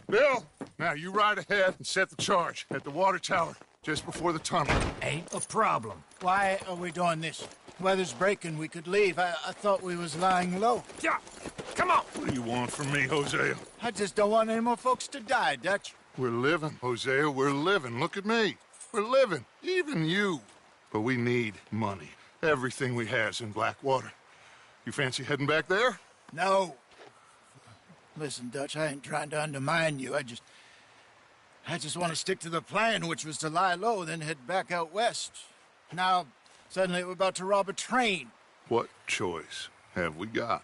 Bill, now you ride ahead and set the charge at the water tower just before the tunnel. Ain't a problem. Why are we doing this? Weather's breaking. We could leave. I thought we was lying low. Yeah, come on. What do you want from me, Hosea? I just don't want any more folks to die, Dutch. We're living, Hosea. We're living. Look at me. We're living. Even you. But we need money. Everything we has in Blackwater. You fancy heading back there? No. Listen, Dutch, I ain't trying to undermine you. I just want to stick to the plan, which was to lie low, then head back out west. Now, suddenly we're about to rob a train. What choice have we got?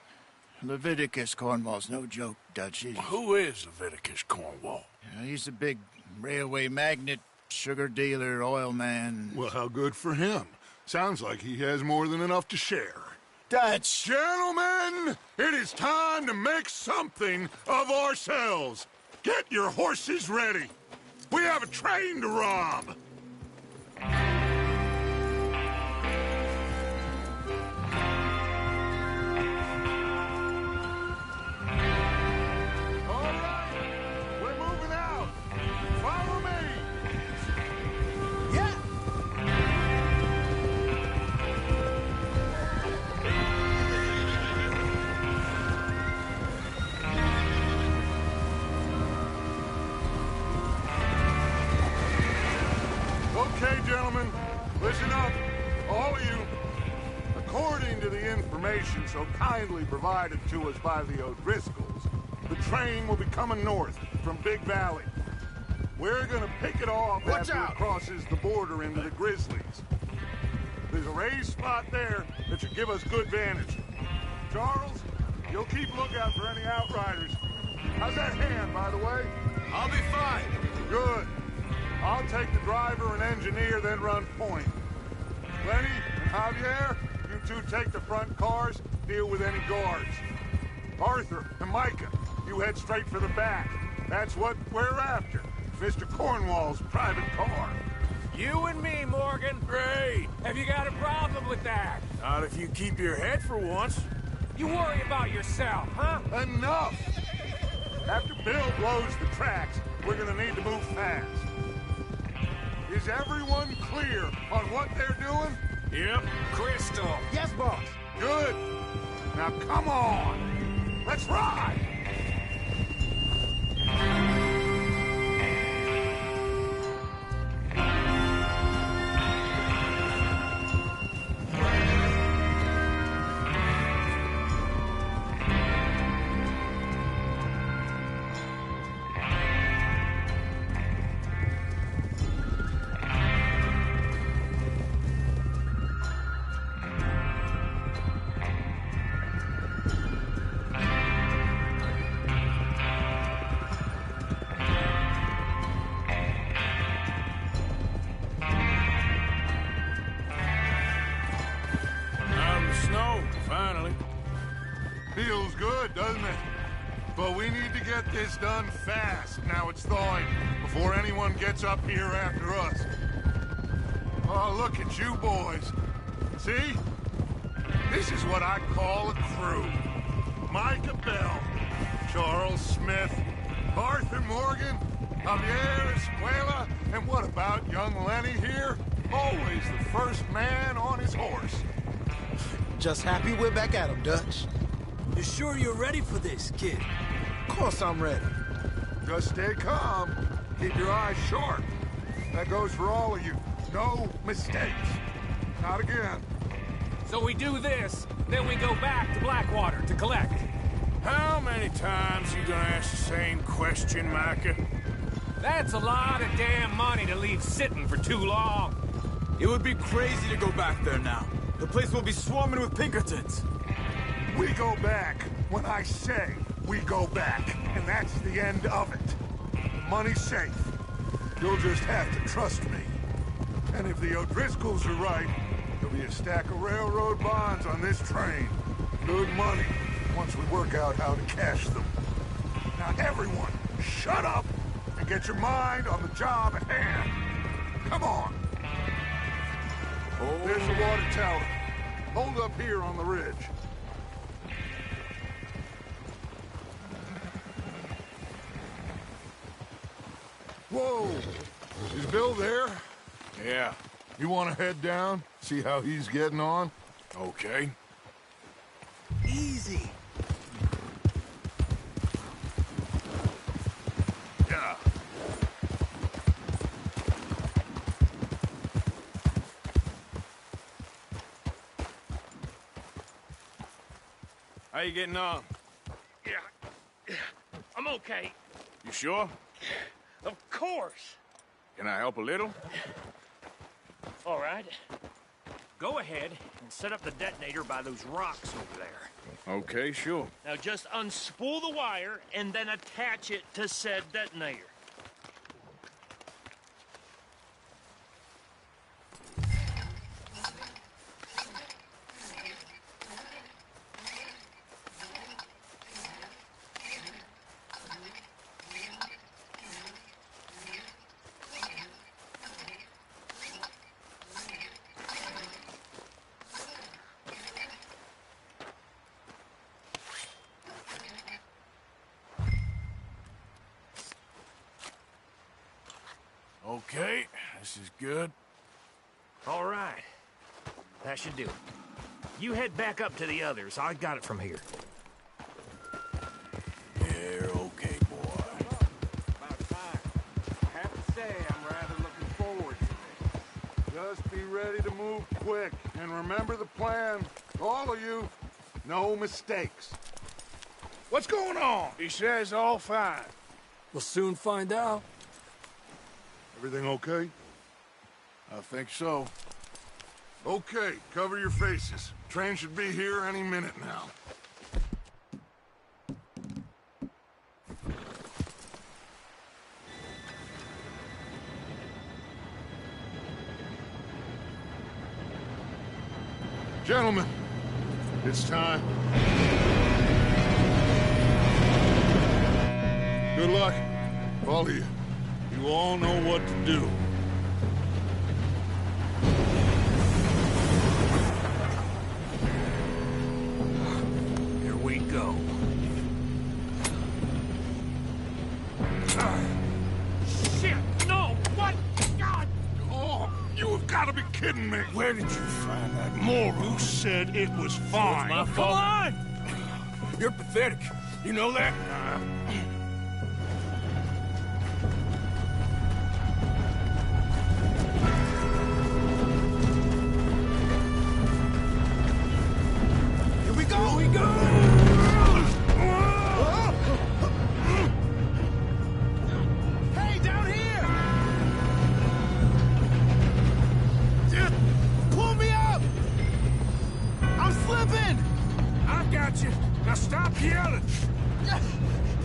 Leviticus Cornwall's no joke, Dutch. Who is Leviticus Cornwall? He's a big railway magnate, sugar dealer, oil man. Well, how good for him. Sounds like he has more than enough to share. Dutch! Gentlemen, it is time to make something of ourselves. Get your horses ready. We have a train to rob. Okay, gentlemen, listen up, all of you. According to the information so kindly provided to us by the O'Driscolls, the train will be coming north from Big Valley. We're gonna pick it off after it crosses the border into the Grizzlies. There's a raised spot there that should give us good vantage. Charles, you'll keep lookout for any outriders. How's that hand, by the way? I'll be fine. Good. I'll take the driver and engineer, then run point. Lenny and Javier, you two take the front cars, deal with any guards. Arthur and Micah, you head straight for the back. That's what we're after. Mr. Cornwall's private car. You and me, Morgan. Great. Have you got a problem with that? Not if you keep your head for once. You worry about yourself, huh? Enough! After Bill blows the tracks, we're gonna need to move fast. Is everyone clear on what they're doing? Yep. Crystal. Yes, boss. Good. Now come on. Let's ride! Feels good, doesn't it? But we need to get this done fast. Now it's thawing, before anyone gets up here after us. Oh, look at you boys. See? This is what I call a crew. Micah Bell, Charles Smith, Arthur Morgan, Javier Escuela, and what about young Lenny here? Always the first man on his horse. Just happy we're back at him, Dutch. You sure you're ready for this, kid? Of course I'm ready. Just stay calm. Keep your eyes sharp. That goes for all of you. No mistakes. Not again. So we do this, then we go back to Blackwater to collect. How many times you gonna ask the same question, Micah? That's a lot of damn money to leave sitting for too long. It would be crazy to go back there now. The place will be swarming with Pinkertons. We go back when I say we go back, and that's the end of it. Money's safe. You'll just have to trust me. And if the O'Driscolls are right, there'll be a stack of railroad bonds on this train. Good money, once we work out how to cash them. Now everyone, shut up and get your mind on the job at hand. Come on. There's the water tower. Hold up here on the ridge. Whoa! Is Bill there? Yeah. You want to head down? See how he's getting on? Okay. Easy. Yeah. How you getting on? Yeah. I'm okay. You sure? Of course. Can I help a little? All right. Go ahead and set up the detonator by those rocks over there. Okay, sure. Now just unspool the wire and then attach it to said detonator. Okay, this is good. All right. That should do it. You head back up to the others. I got it from here. Yeah, okay, boy. About time. I have to say, I'm rather looking forward to this. Just be ready to move quick. And remember the plan. All of you, no mistakes. What's going on? He says all fine. We'll soon find out. Everything okay? I think so. Okay, cover your faces. Train should be here any minute now. Gentlemen, it's time. Good luck. All of you. You all know what to do. Here we go. Shit! No! What? God! Oh, you have got to be kidding me! Where did you find that moron? Who said it was fine? It's my fault. Come on! You're pathetic. You know that? Here we go! Here we go! Hey, down here! Just pull me up! I'm slipping! I got you. Now stop yelling.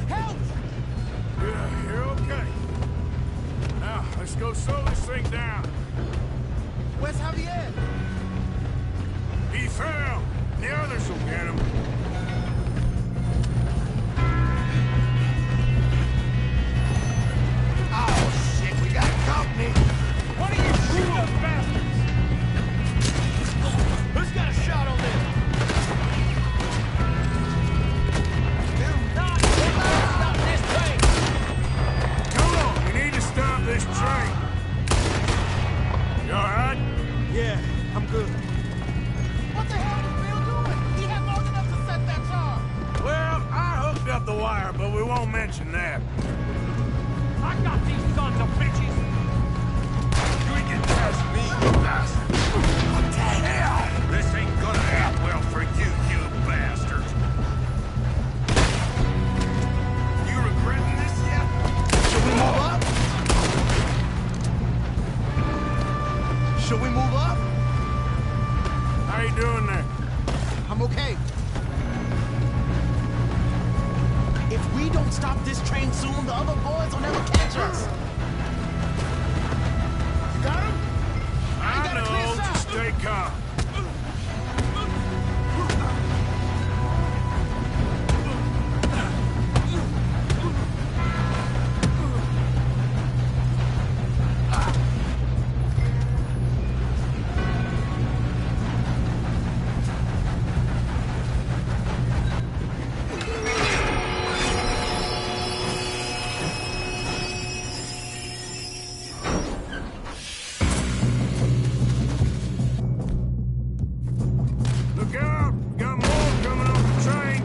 Help! Yeah, you're okay. Now, let's go slow this thing down. Where's Javier? He fell. The others will get him. Oh, shit, we got company! What are you shooting up, bastards? Who's got a shot on this? Stop this train! Come on, we need to stop this train. You all right? Yeah, I'm good. What the hell is Bill doing? He had long enough to set that charge. Well, I hooked up the wire, but we won't mention that. I got these sons of bitches. You ain't get past me, you bastard. What the hell? This ain't gonna end well for you, you bastard. You regretting this yet? Should we move up? Should we move up? How you doing there? I'm okay. If we don't stop this train soon, the other boys will never catch us. You got him? I know, just stay calm. Look out! We got more coming off the train.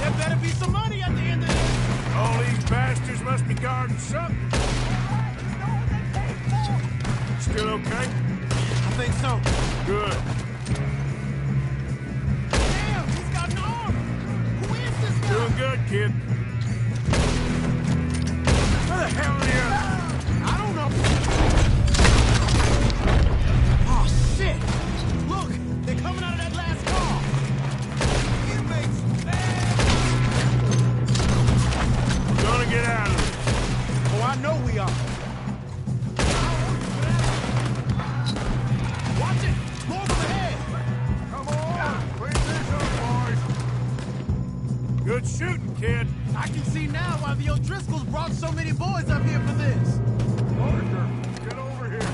There better be some money at the end of this. All these bastards must be guarding something. Still okay? I think so. Good. Damn, he's got an arm. Who is this guy? Doing good, kid. Where the hell are the others? I don't know. Oh, shit. Look, they're coming out of that last car. Inmates. We're gonna get out of this. Oh, I know we are. Watch it. More from ahead. Come on, clean this up, boys. Good shooting, kid. I can see now why the O'Driscolls brought so many boys up here for this. Parker, get over here.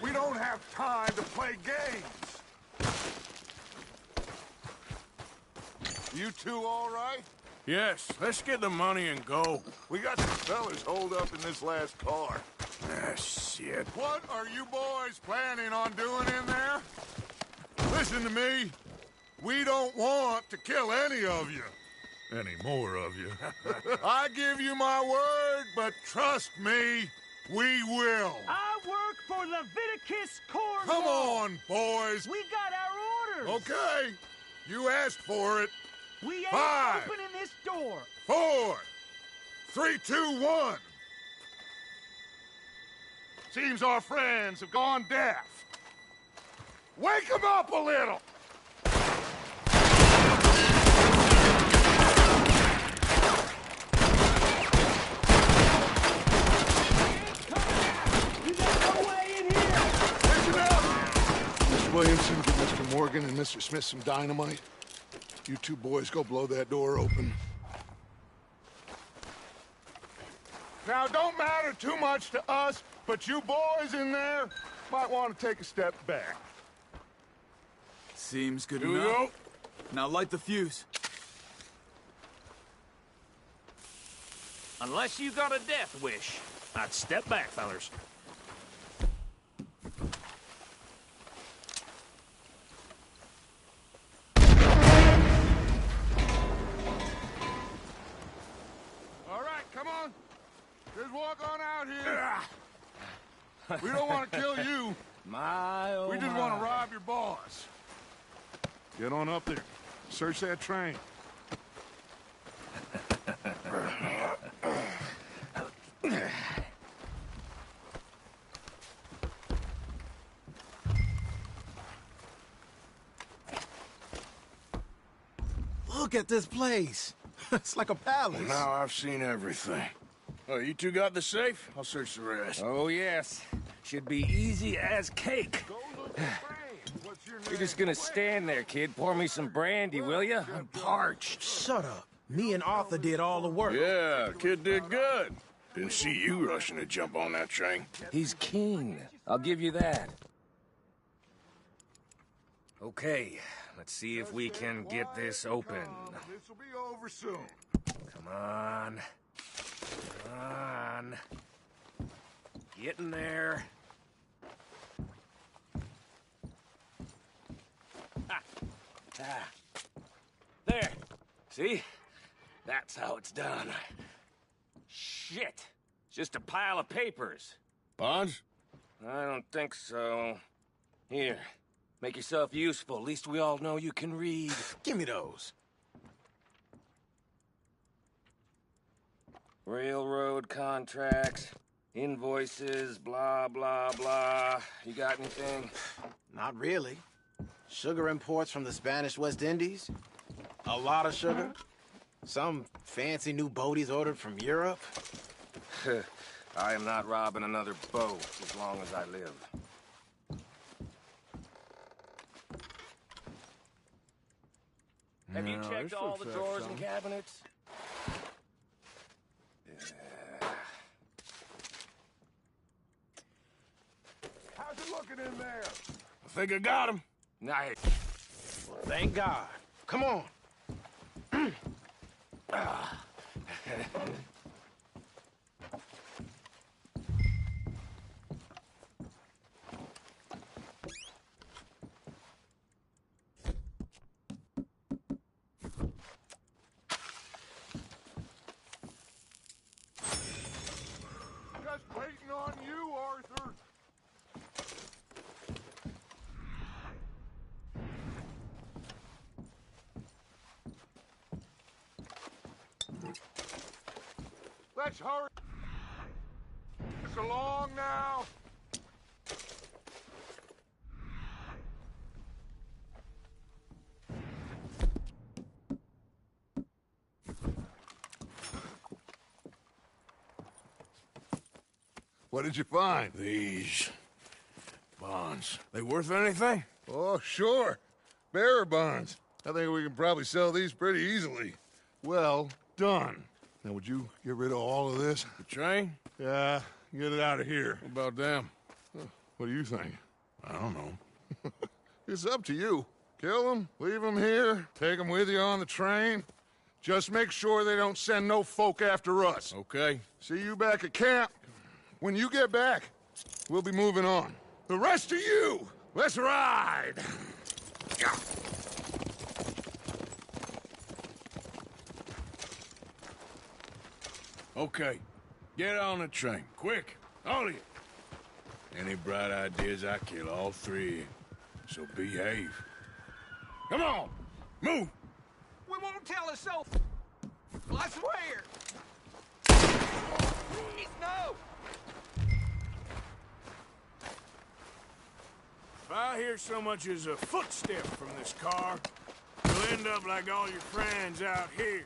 We don't have time to play games. You two all right? Yes, let's get the money and go. We got some fellas holed up in this last car. Ah, shit. What are you boys planning on doing in there? Listen to me. We don't want to kill any of you. Any more of you. I give you my word, but trust me, we will. I work for Leviticus Corps. Come on, boys. We got our orders. Okay. You asked for it. We ain't 5, opening this door. 4, 3, 2, 1. Seems our friends have gone deaf. Wake them up a little! Mr. Williamson, give Mr. Morgan and Mr. Smith some dynamite. You two boys go blow that door open. Now, it don't matter too much to us, but you boys in there might want to take a step back. Seems good Here we enough. go. Now light the fuse. Unless you got a death wish, I'd step back, fellers. All right, come on. Just walk on out here. We don't want to kill you. We just want to rob your boss. Get on up there. Search that train. Look at this place. It's like a palace. Well, now I've seen everything. Oh, you two got the safe? I'll search the rest. Oh, yes. Should be easy as cake. You're just gonna stand there, kid. Pour me some brandy, will you? I'm parched. Shut up. Me and Arthur did all the work. Yeah, kid did good. Didn't see you rushing to jump on that train. He's keen. I'll give you that. Okay, let's see if we can get this open. This'll be over soon. Come on. Come on. Get in there. There. See? That's how it's done. Shit. It's just a pile of papers. Bonds? I don't think so. Here. Make yourself useful. At least we all know you can read. Give me those. Railroad contracts, invoices, blah, blah, blah. You got anything? Not really. Sugar imports from the Spanish West Indies. A lot of sugar. Some fancy new boat he's ordered from Europe. I am not robbing another boat as long as I live. Have you checked all the drawers and cabinets? How's it looking in there? I think I got him. Nice. Thank God. Come on. Just waiting on you, Arthur. Let's hurry. It's along now. What did you find? These bonds. They worth anything? Oh, sure. Bearer bonds. I think we can probably sell these pretty easily. Well done. Now, would you get rid of all of this? The train? Yeah, get it out of here. What about them? What do you think? I don't know. It's up to you. Kill them, leave them here, take them with you on the train. Just make sure they don't send no folk after us. Okay. See you back at camp. When you get back, we'll be moving on. The rest of you, let's ride! Okay. Get on the train. Quick. All of you. Any bright ideas, I kill all three of you. So behave. Come on. Move. We won't tell a soul. I swear. Please, no. hear so much as a footstep from this car, you'll end up like all your friends out here.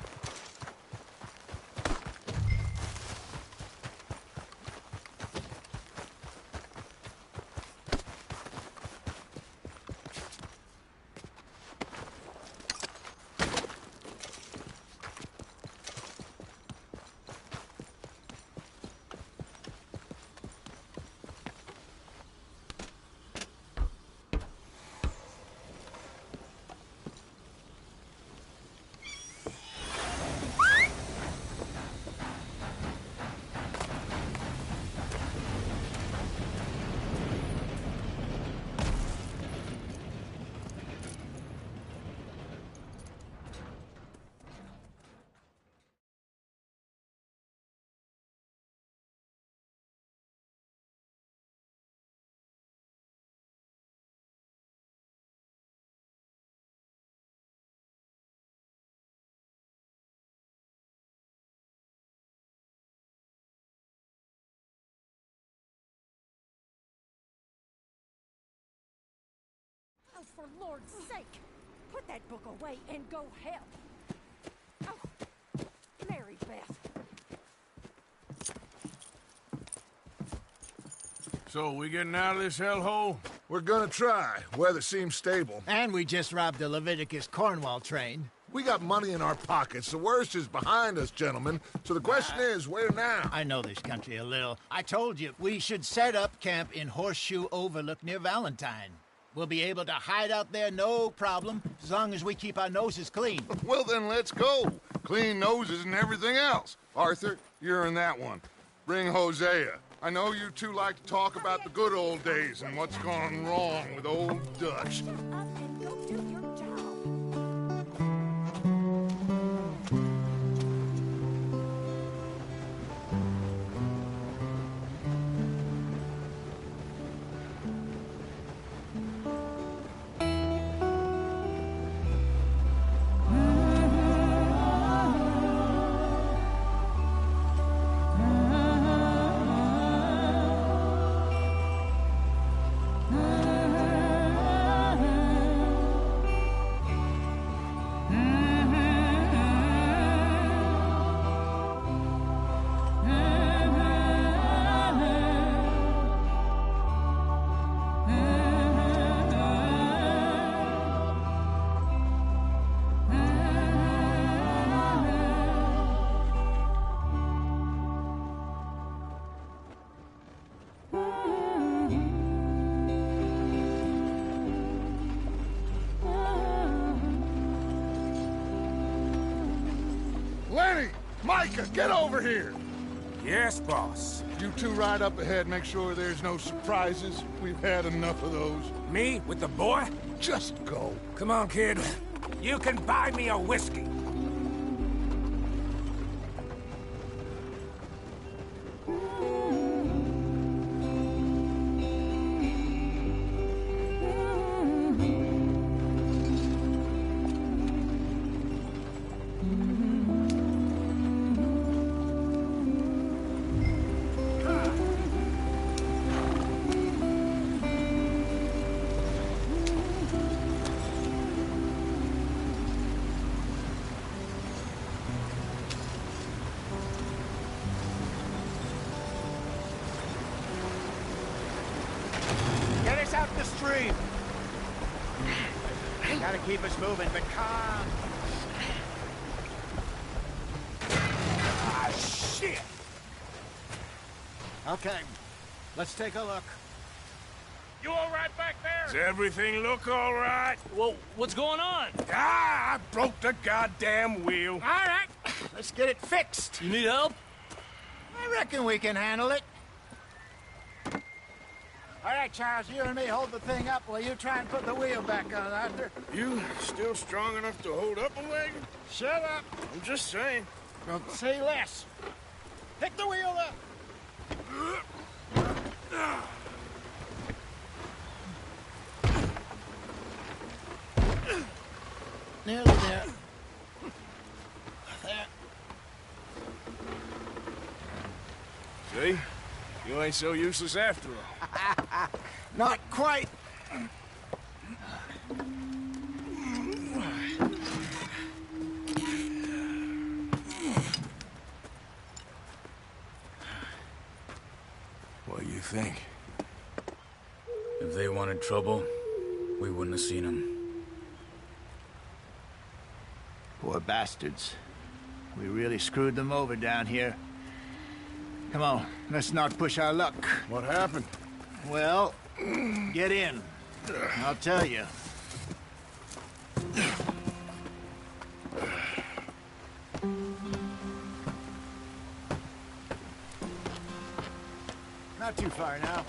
Oh, for Lord's sake, put that book away and go help. Oh, Mary Beth. So, we getting out of this hellhole? We're gonna try. Weather seems stable. And we just robbed the Leviticus Cornwall train. We got money in our pockets. The worst is behind us, gentlemen. So the question is, where now? I know this country a little. I told you, we should set up camp in Horseshoe Overlook near Valentine. We'll be able to hide out there, no problem, as long as we keep our noses clean. Well, then let's go. Clean noses and everything else. Arthur, you're in that one. Bring Hosea. I know you two like to talk about the good old days and what's gone wrong with old Dutch. Lenny! Micah, get over here! Yes, boss. You two ride up ahead, make sure there's no surprises. We've had enough of those. Me? With the boy? Just go. Come on, kid. You can buy me a whiskey. Get us out the stream. Gotta keep us moving, but calm. Ah, shit! Okay, let's take a look. You all right back there? Does everything look all right? Well, what's going on? Ah, I broke the goddamn wheel. All right, let's get it fixed. You need help? I reckon we can handle it. All right, Charles, you and me hold the thing up while you try and put the wheel back on, Arthur. You still strong enough to hold up a wagon? Shut up. I'm just saying. Well, say less. Pick the wheel up. Nearly there. There. See? You ain't so useless after all. Not quite. you think? If they wanted trouble, we wouldn't have seen them. Poor bastards. We really screwed them over down here. Come on, let's not push our luck. What happened? Well, get in. I'll tell you. Not too far now.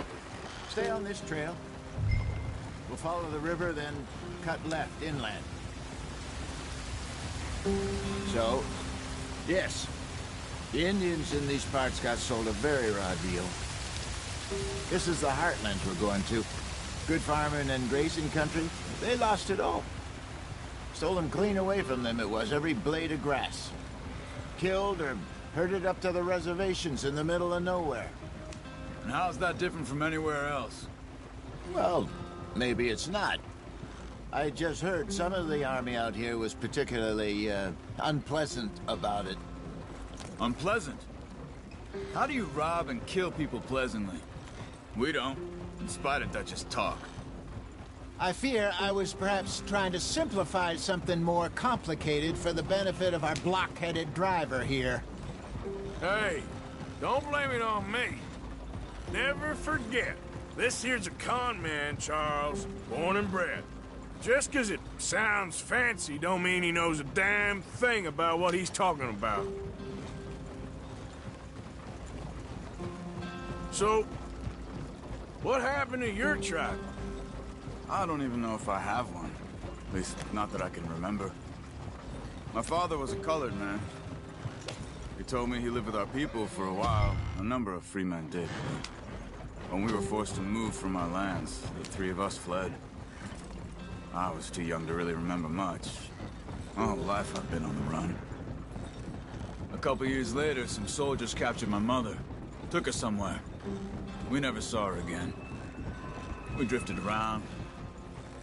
Stay on this trail. We'll follow the river, then cut left inland. So, yes, the Indians in these parts got sold a very raw deal. This is the heartland we're going to. Good farming and grazing country. They lost it all. Stolen clean away from them it was, every blade of grass. Killed or herded up to the reservations in the middle of nowhere. And how's that different from anywhere else? Well, maybe it's not. I just heard some of the army out here was particularly, unpleasant about it. Unpleasant? How do you rob and kill people pleasantly? We don't, in spite of Dutch's talk. I fear I was perhaps trying to simplify something more complicated for the benefit of our blockheaded driver here. Hey, don't blame it on me. Never forget, this here's a con man, Charles, born and bred. Just 'cause it sounds fancy don't mean he knows a damn thing about what he's talking about. So, what happened to your tribe? I don't even know if I have one. At least, not that I can remember. My father was a colored man. He told me he lived with our people for a while. A number of free men did. When we were forced to move from our lands, the three of us fled. I was too young to really remember much. My whole life I've been on the run. A couple years later, some soldiers captured my mother. Took her somewhere. We never saw her again. We drifted around.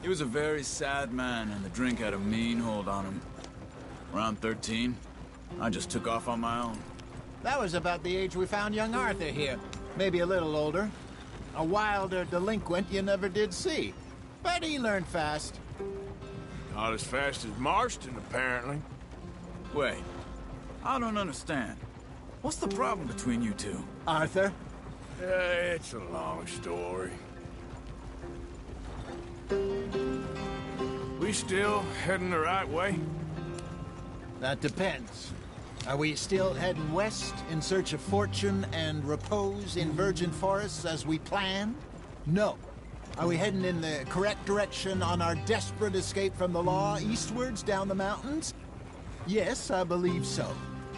He was a very sad man, and the drink had a mean hold on him. Around 13, I just took off on my own. That was about the age we found young Arthur here. Maybe a little older. A wilder delinquent you never did see. But he learned fast. Not as fast as Marston, apparently. Wait, I don't understand. What's the problem between you two? Arthur? It's a long story. We still heading the right way? That depends. Are we still heading west in search of fortune and repose in virgin forests as we planned? No. Are we heading in the correct direction on our desperate escape from the law eastwards down the mountains? Yes, I believe so.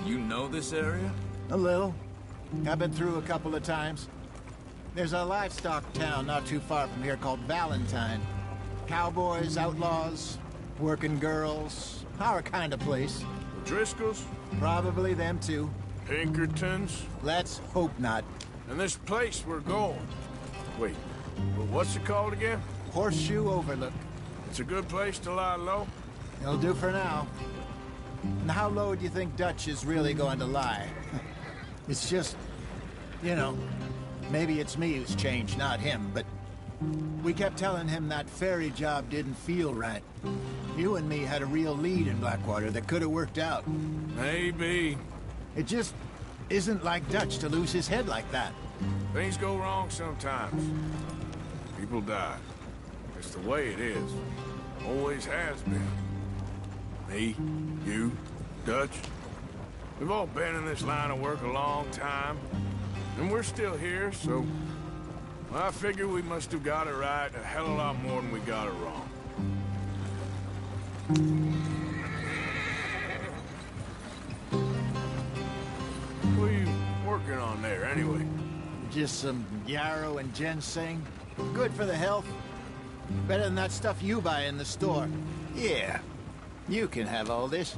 You know this area? A little. I've been through a couple of times. There's a livestock town not too far from here called Valentine. Cowboys, outlaws, working girls, our kind of place. The Driscolls? Probably them too. Pinkertons? Let's hope not. And this place we're going. Wait, well, what's it called again? Horseshoe Overlook. It's a good place to lie low? It'll do for now. And how low do you think Dutch is really going to lie? It's just, you know, maybe it's me who's changed, not him, but we kept telling him that ferry job didn't feel right. You and me had a real lead in Blackwater that could have worked out. Maybe. It just isn't like Dutch to lose his head like that. Things go wrong sometimes. People die. It's the way it is. Always has been. Me, you, Dutch. We've all been in this line of work a long time. And we're still here, so... well, I figure we must have got it right a hell of a lot more than we got it wrong. What are you working on there, anyway? Just some yarrow and ginseng. Good for the health. Better than that stuff you buy in the store. Yeah, you can have all this.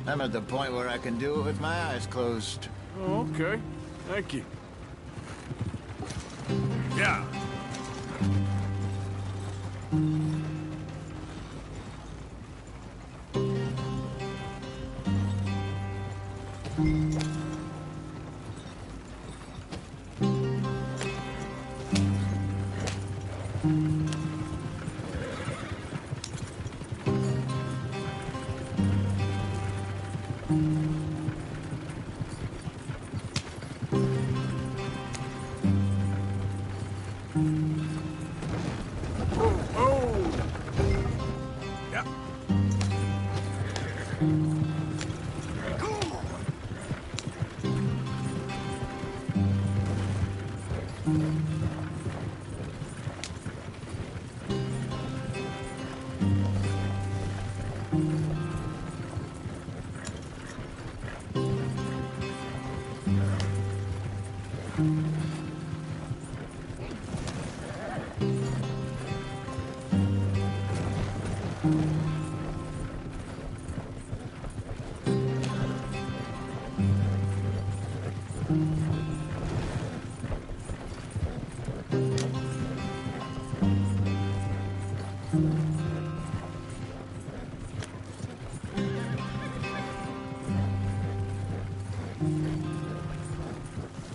I'm at the point where I can do it with my eyes closed. Oh, okay. Thank you. Yeah.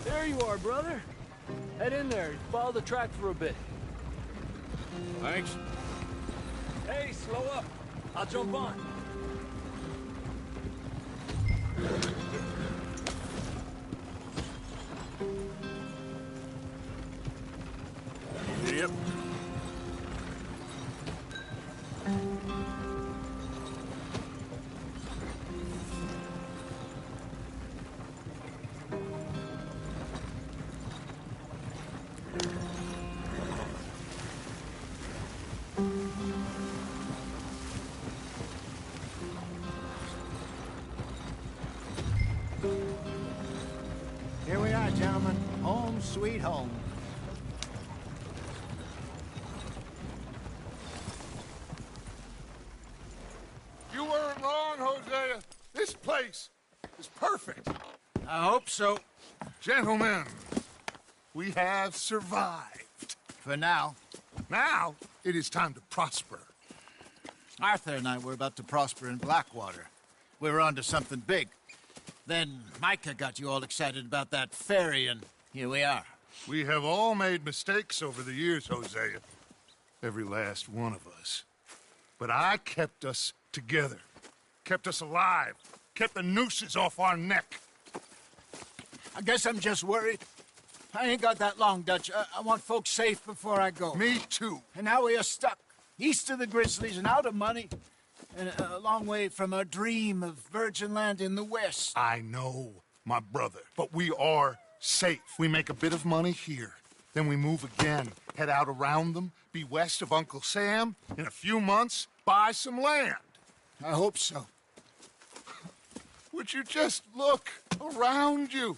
There you are, brother. Head in there. Follow the track for a bit. Thanks. Hey, slow up. I'll jump on. Yep. Here we are, gentlemen. Home sweet home. You weren't wrong, Hosea. This place is perfect. I hope so. Gentlemen, we have survived. For now. Now, it is time to prosper. Arthur and I were about to prosper in Blackwater. We were onto something big. Then Micah got you all excited about that ferry, and here we are. We have all made mistakes over the years, Hosea. Every last one of us. But I kept us together. Kept us alive. Kept the nooses off our neck. I guess I'm just worried. I ain't got that long, Dutch. I want folks safe before I go. Me too. And now we are stuck, east of the Grizzlies and out of money, and a long way from our dream of virgin land in the west. I know, my brother, but we are safe. We make a bit of money here. Then we move again, head out around them, be west of Uncle Sam. In a few months, buy some land. I hope so. Would you just look around you?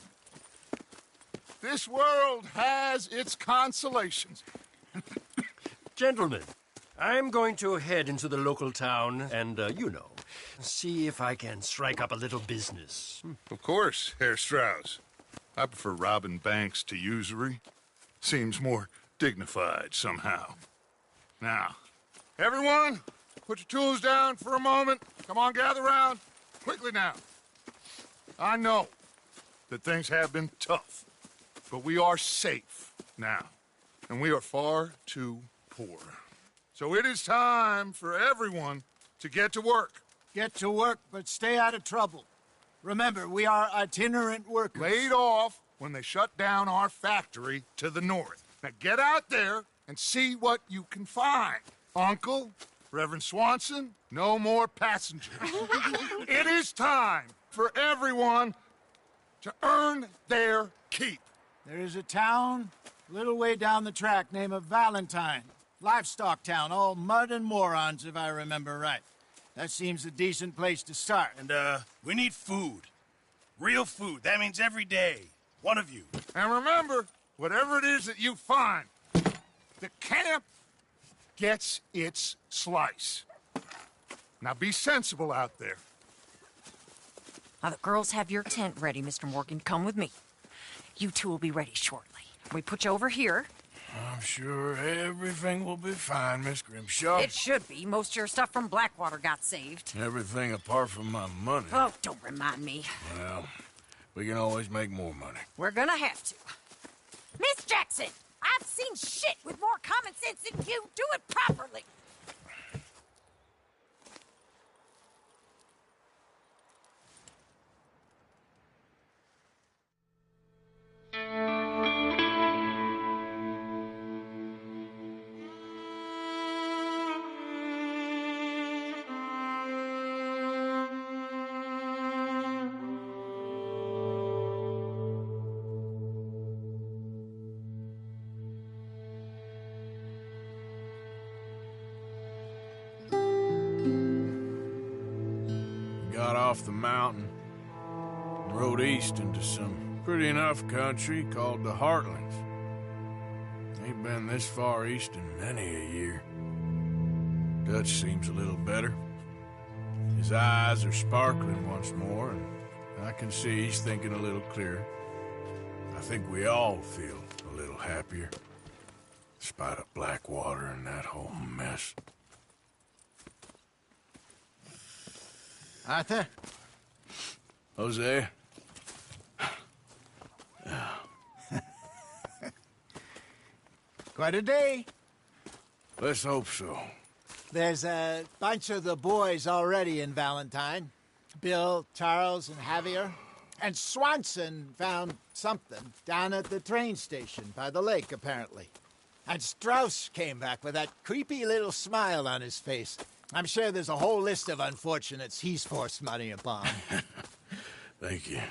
This world has its consolations. Gentlemen, I'm going to head into the local town and, see if I can strike up a little business. Of course, Herr Strauss. I prefer robbing banks to usury. Seems more dignified somehow. Now, everyone, put your tools down for a moment. Come on, gather round. Quickly now. I know that things have been tough, but we are safe now, and we are far too poor. So it is time for everyone to get to work. Get to work, but stay out of trouble. Remember, we are itinerant workers. Laid off when they shut down our factory to the north. Now get out there and see what you can find. Uncle, Reverend Swanson, no more passengers. It is time for everyone to earn their keep. There is a town a little way down the track named Valentine. Livestock town, all mud and morons, if I remember right. That seems a decent place to start. And, we need food. Real food. That means every day. One of you. And remember, whatever it is that you find, the camp gets its slice. Now be sensible out there. Now, the girls have your tent ready, Mr. Morgan. Come with me. You two will be ready shortly. We put you over here. I'm sure everything will be fine, Miss Grimshaw. It should be. Most of your stuff from Blackwater got saved. Everything apart from my money. Oh, don't remind me. Well, we can always make more money. We're gonna have to. Miss Jackson, I've seen shit with more common sense than you. Do it properly. off the mountain and rode east into some pretty enough country called the Heartlands. Ain't been this far east in many a year. Dutch seems a little better. His eyes are sparkling once more, and I can see he's thinking a little clearer. I think we all feel a little happier, despite of Blackwater and that whole mess. Arthur? Jose? Quite a day. Let's hope so. There's a bunch of the boys already in Valentine. Bill, Charles, and Javier. And Swanson found something down at the train station by the lake, apparently. And Strauss came back with that creepy little smile on his face. I'm sure there's a whole list of unfortunates he's forced money upon. Thank you.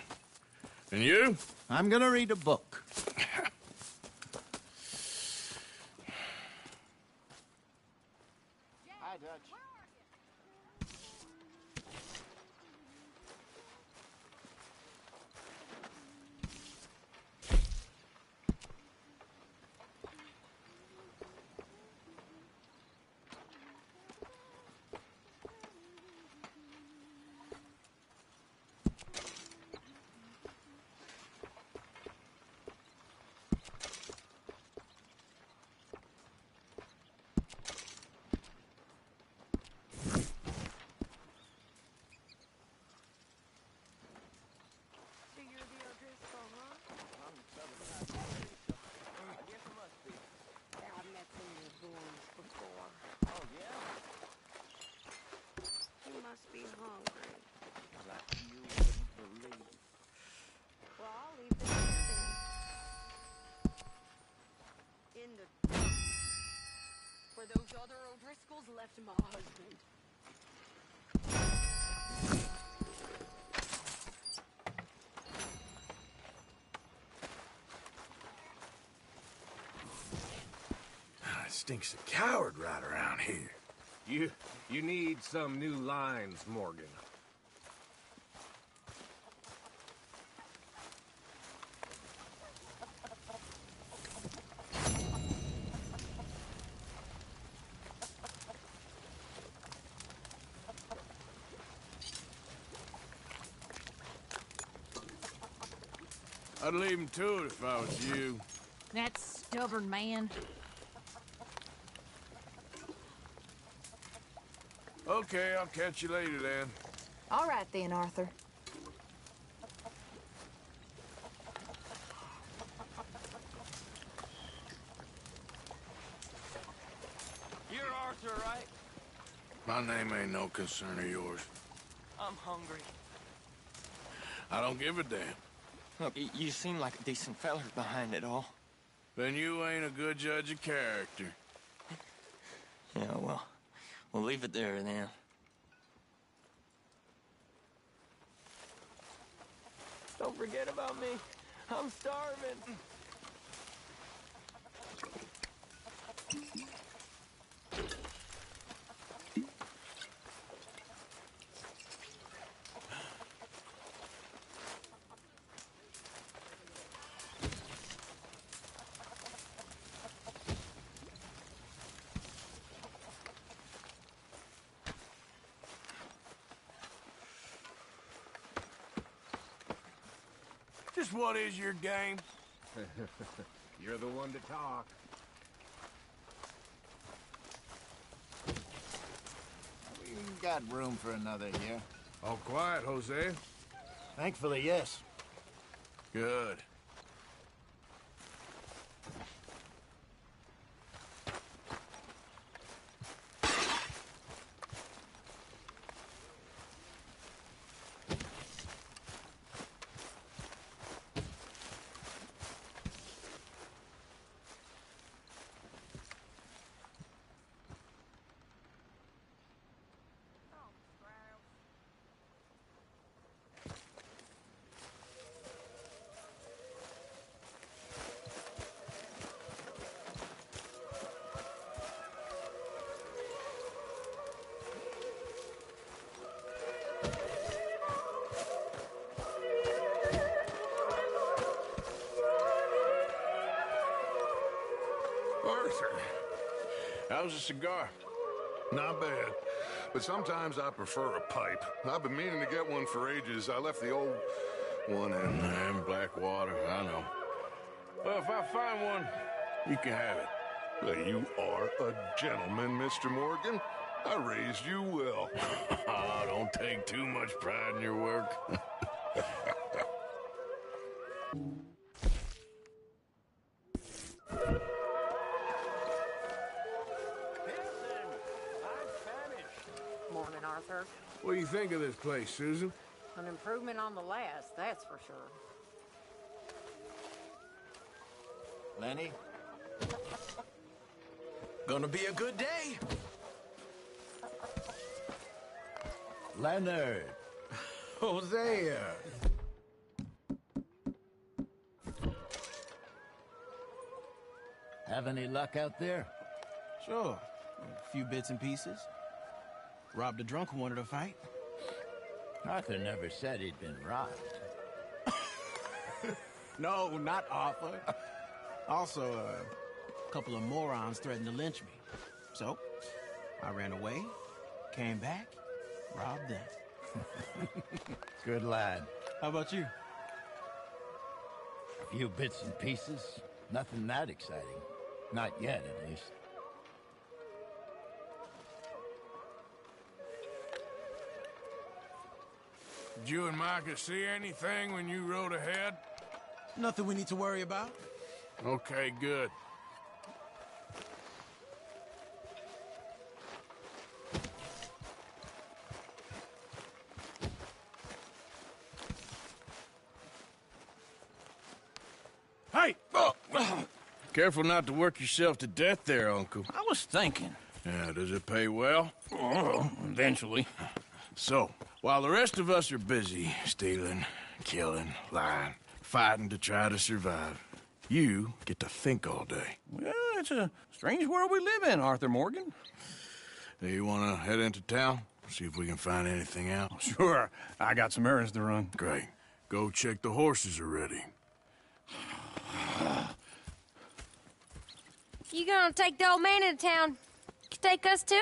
And you? I'm gonna read a book. Hi, Dutch. Must be hungry. Like you wouldn't believe. Well, I'll leave the in the where those other O'Driscolls left my husband. It stinks of coward right around here. You need some new lines, Morgan. I'd leave him to it if I was you. That stubborn man. Okay, I'll catch you later then. All right then, Arthur. You're Arthur, right? My name ain't no concern of yours. I'm hungry. I don't give a damn. Look, you seem like a decent feller behind it all. Then you ain't a good judge of character. Yeah, well, we'll leave it there then. Don't forget about me. I'm starving. Just what is your game? You're the one to talk. We got room for another year. All quiet, Jose? Thankfully, yes. Good. Arthur. How's the cigar? Not bad. But sometimes I prefer a pipe. I've been meaning to get one for ages. I left the old one in Blackwater, I know. Well, if I find one, you can have it. Well, you are a gentleman, Mr. Morgan. I raised you well. Oh, don't take too much pride in your work. Morning, Arthur. What do you think of this place, Susan? An improvement on the last, that's for sure. Lenny? Gonna be a good day. Leonard. Hosea. Have any luck out there? Sure. A few bits and pieces. Robbed a drunk who wanted to fight. Arthur never said he'd been robbed. No, not Arthur. Also, a couple of morons threatened to lynch me. So, I ran away, came back, robbed them. Good lad. How about you? A few bits and pieces. Nothing that exciting. Not yet, at least. Did you and Micah see anything when you rode ahead? Nothing we need to worry about. Okay, good. Hey! Oh. Careful not to work yourself to death there, Uncle. I was thinking. Yeah, does it pay well? Oh, eventually. So, while the rest of us are busy stealing, killing, lying, fighting to try to survive, you get to think all day. Well, it's a strange world we live in, Arthur Morgan. Do you want to head into town? See if we can find anything out? Sure. I got some errands to run. Great. Go check the horses are ready. You gonna take the old man into town? Take us too?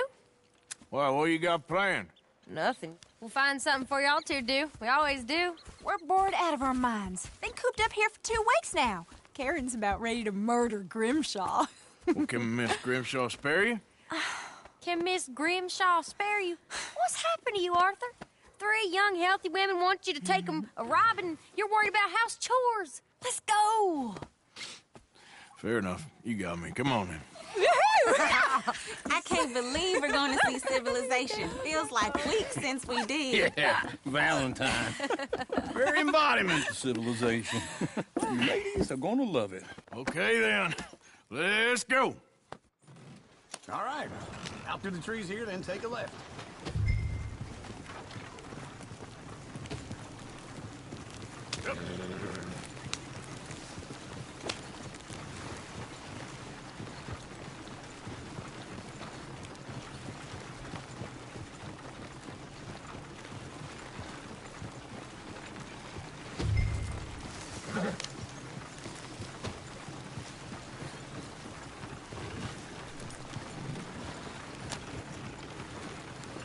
Well, what you got planned? Nothing. We'll find something for y'all two to do. We always do. We're bored out of our minds. Been cooped up here for 2 weeks now. Karen's about ready to murder Grimshaw. Well, can Miss Grimshaw spare you? Can Miss Grimshaw spare you? What's happened to you, Arthur? 3 young, healthy women want you to take them a robbing. You're worried about house chores. Let's go. Fair enough. You got me. Come on then. I can't believe we're going to see civilization. Feels like weeks since we did. Yeah, Valentine. Very embodiment of civilization. You ladies are gonna love it. Okay then. Let's go. All right. Out through the trees here, then take a left. Yep.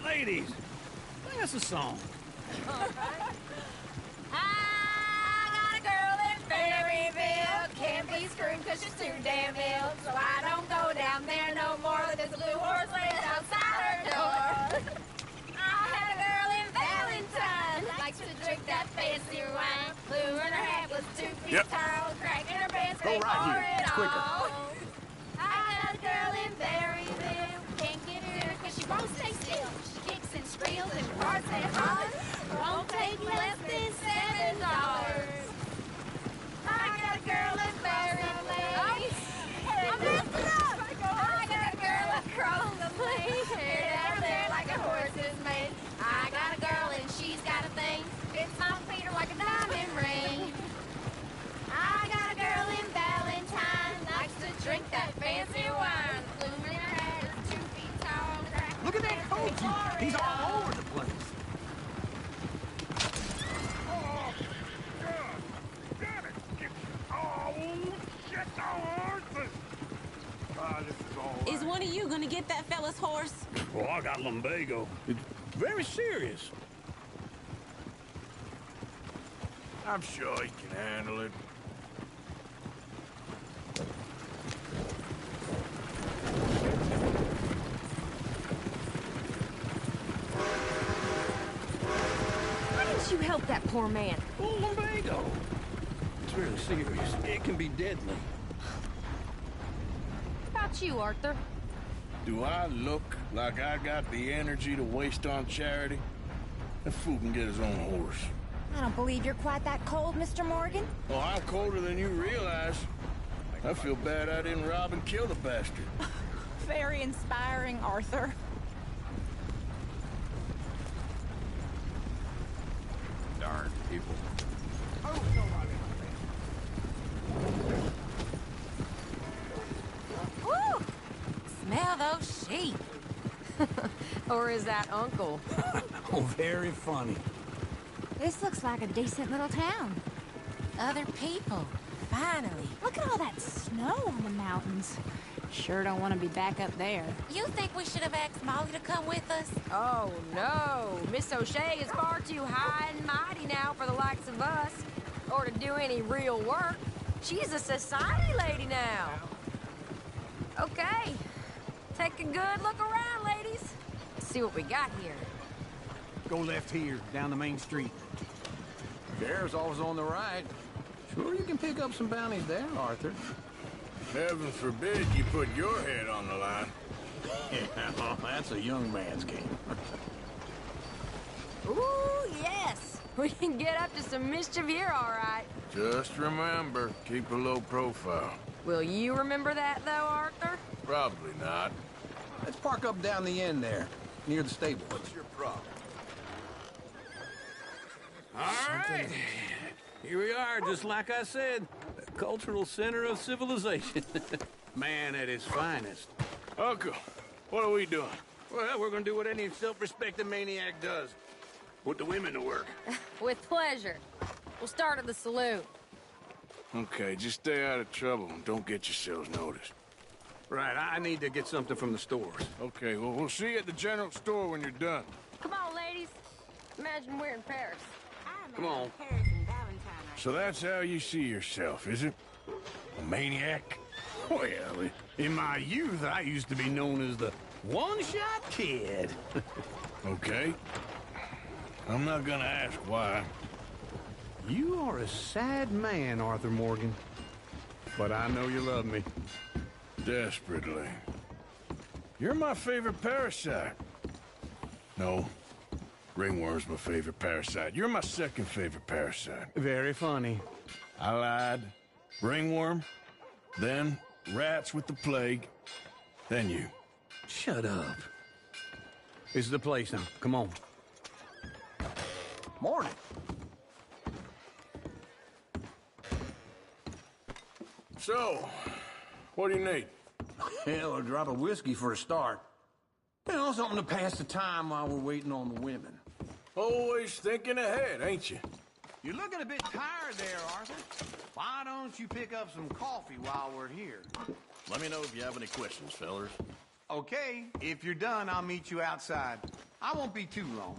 Ladies, sing us a song. I got a girl in Berryville. Can't be screwed 'cause she's too damn ill. So I don't go down there no more. There's a blue horse lays outside her door. I had a girl in Valentine. Likes to drink that fancy wine. Blue in her hat was 2 feet Yep. tall. Cracking her pants. Go they right pour here. it It's quicker. all. I got a girl in Berryville. Can't get her 'cause she won't stay still. She kicks and squeals and farts and hollers. Won't take less than $7. I got a girl in Berryville. I messed it up. I got a girl across the lane. Hair down there like a horse is made. I got a girl and she's got a thing. Fits my feet like a diamond ring. I got a girl in Valentine. Likes to When are you gonna get that fella's horse? Well, I got lumbago. It's very serious. I'm sure he can handle it. Why didn't you help that poor man? Oh, lumbago. It's really serious. It can be deadly. How about you, Arthur? Do I look like I got the energy to waste on charity? That fool can get his own horse. I don't believe you're quite that cold, Mr. Morgan. Oh, I'm colder than you realize. I feel bad I didn't rob and kill the bastard. Very inspiring, Arthur. Darn people. Woo! Smell those sheep. Or is that Uncle? Oh, very funny. This looks like a decent little town. Other people, finally. Look at all that snow on the mountains. Sure don't want to be back up there. You think we should have asked Molly to come with us? Oh, no. Miss O'Shea is far too high and mighty now for the likes of us. Or to do any real work. She's a society lady now. Okay. Take a good look around, ladies. See what we got here. Go left here, down the main street. Bear's always on the right. Sure you can pick up some bounties there, Arthur. Heaven forbid you put your head on the line. Yeah, that's a young man's game. Ooh, yes. We can get up to some mischief here, all right. Just remember, keep a low profile. Will you remember that, though, Arthur? Probably not. Let's park up down the end there, near the stable. What's your problem? All right. Here we are, just like I said. The cultural center of civilization. Man at his finest. Uncle, what are we doing? Well, we're gonna do what any self-respecting maniac does. Put the women to work. With pleasure. We'll start at the saloon. Okay, just stay out of trouble and don't get yourselves noticed. Right, I need to get something from the stores. Okay, well, we'll see you at the general store when you're done. Come on, ladies. Imagine we're in Paris. Come on. So that's how you see yourself, is it? A maniac? Well, in my youth, I used to be known as the one-shot kid. Okay. I'm not gonna ask why. You are a sad man, Arthur Morgan. But I know you love me. Desperately. You're my favorite parasite. No. Ringworm's my favorite parasite. You're my second favorite parasite. Very funny. I lied. Ringworm. Then rats with the plague. Then you. Shut up. This is the place now. Come on. Morning. So, what do you need? Hell, a drop of whiskey for a start. You know, something to pass the time while we're waiting on the women. Always thinking ahead, ain't you? You're looking a bit tired there, Arthur. Why don't you pick up some coffee while we're here? Let me know if you have any questions, fellers. Okay, if you're done, I'll meet you outside. I won't be too long.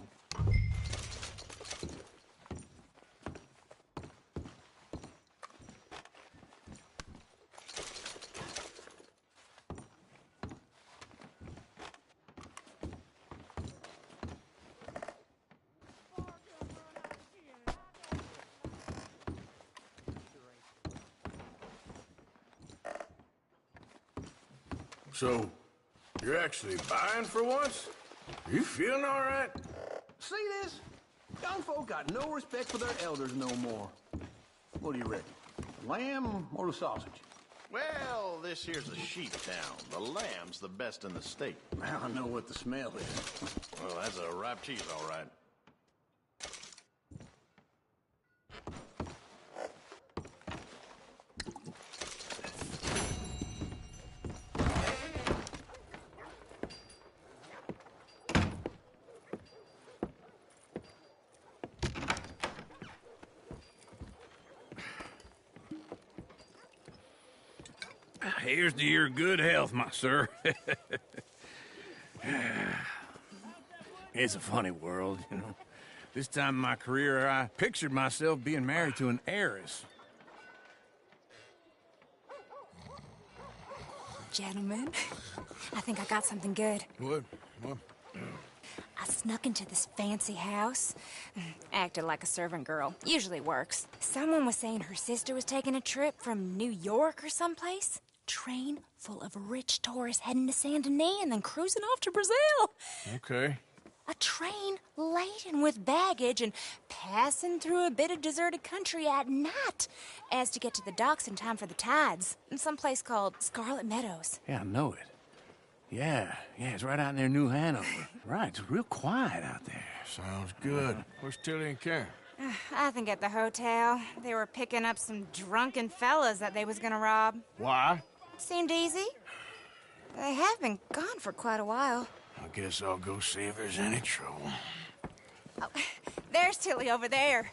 So, you're actually buying for once? You feeling all right? See this? Young folk got no respect for their elders no more. What do you reckon? Lamb or the sausage? Well, this here's a sheep town. The lamb's the best in the state. Now I know what the smell is. Well, that's a ripe cheese, all right. here's to your good health, my sir. It's a funny world, you know. This time in my career, I pictured myself being married to an heiress. Gentlemen, I think I got something good. What? I snuck into this fancy house. Acted like a servant girl. Usually works. Someone was saying her sister was taking a trip from New York or someplace. Train full of rich tourists heading to Saint Denis and then cruising off to Brazil. Okay. A train laden with baggage and passing through a bit of deserted country at night as to get to the docks in time for the tides in some place called Scarlet Meadows. Yeah, I know it. Yeah, it's right out near New Hanover. Right, it's real quiet out there. Sounds good. Where's Tilly and Karen? I think at the hotel. They were picking up some drunken fellas that they was gonna rob. Why? Seemed easy. They have been gone for quite a while. I guess I'll go see if there's any trouble. Oh, there's Tilly over there.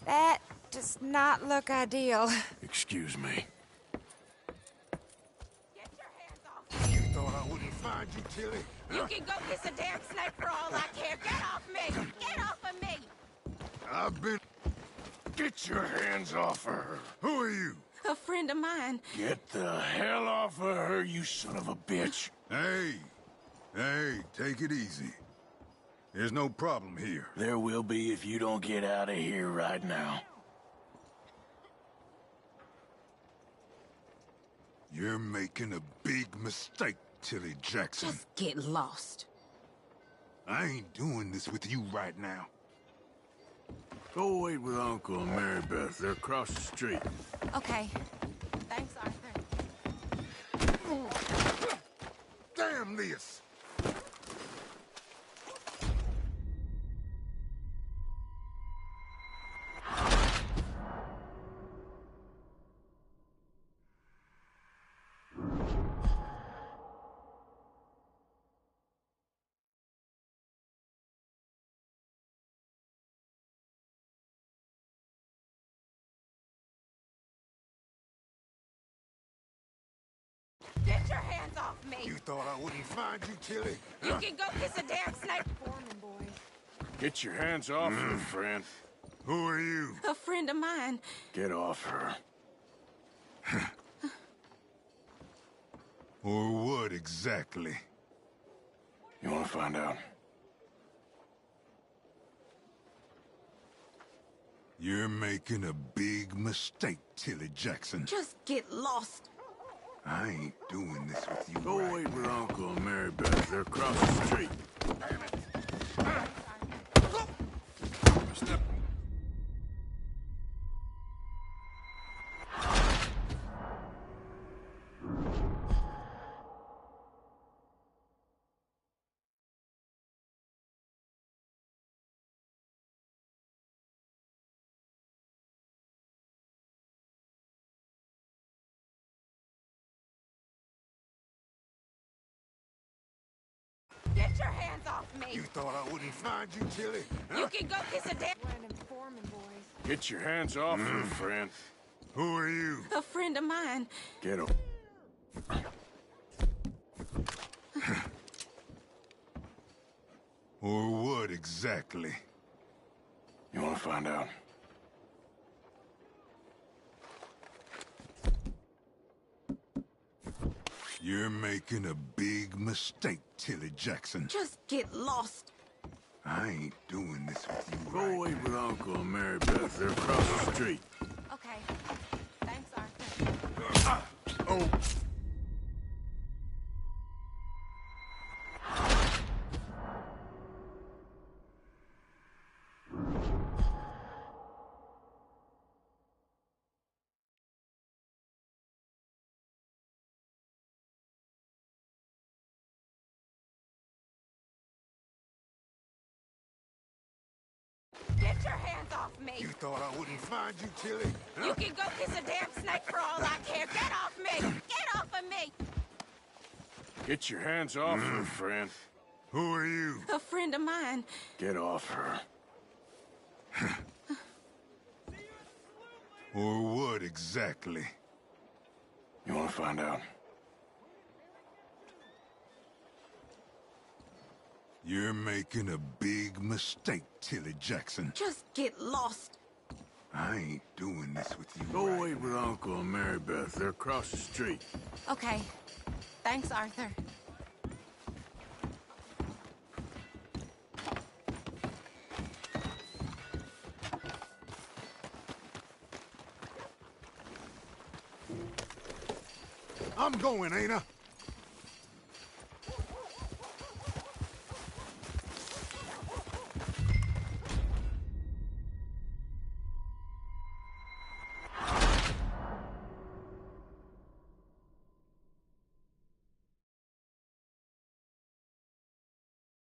That does not look ideal. Excuse me. You thought I wouldn't find you, Tilly? You can go kiss a damn snake for all I care. Get off me! Get off of me! I've been... Get your hands off of her. Who are you? A friend of mine. Get the hell off of her, you son of a bitch. Hey, take it easy. There's no problem here. There will be if you don't get out of here right now. You're making a big mistake, Tilly Jackson. Just get lost. I ain't doing this with you right now. Go wait with Uncle and Mary Beth. They're across the street. Okay. Thanks, Arthur. Damn this! Get your hands off me! You thought I wouldn't find you, Tilly? You can go kiss a damn snake! Foreman boy. Get your hands off her, friend. Who are you? A friend of mine. Get off her. Or what exactly? You want to find out? You're making a big mistake, Tilly Jackson. Just get lost. I ain't doing this with you. Go wait with Uncle and Mary Beth. They're across the street. Step. Get your hands off me! You thought I wouldn't find you, Tilly? You can go kiss a damn... Foreman boys. Get your hands off her, friend. Who are you? A friend of mine. Get him. Or what exactly? You want to find out? You're making a big mistake, Tilly Jackson. Just get lost. I ain't doing this with you. Go wait with Uncle and Mary Beth. They're across the street. Okay. Thanks, Arthur. Oh. Get your hands off me! You thought I wouldn't find you, Tilly? You can go kiss a damn snake for all I care. Get off me! Get off of me! Get your hands off her, friend. Who are you? A friend of mine. Get off her. Or what exactly? You want to find out? You're making a big mistake, Tilly Jackson. Just get lost. I ain't doing this with you. Go wait with Uncle and Mary Beth. They're across the street. Okay. Thanks, Arthur. I'm going, ain't I?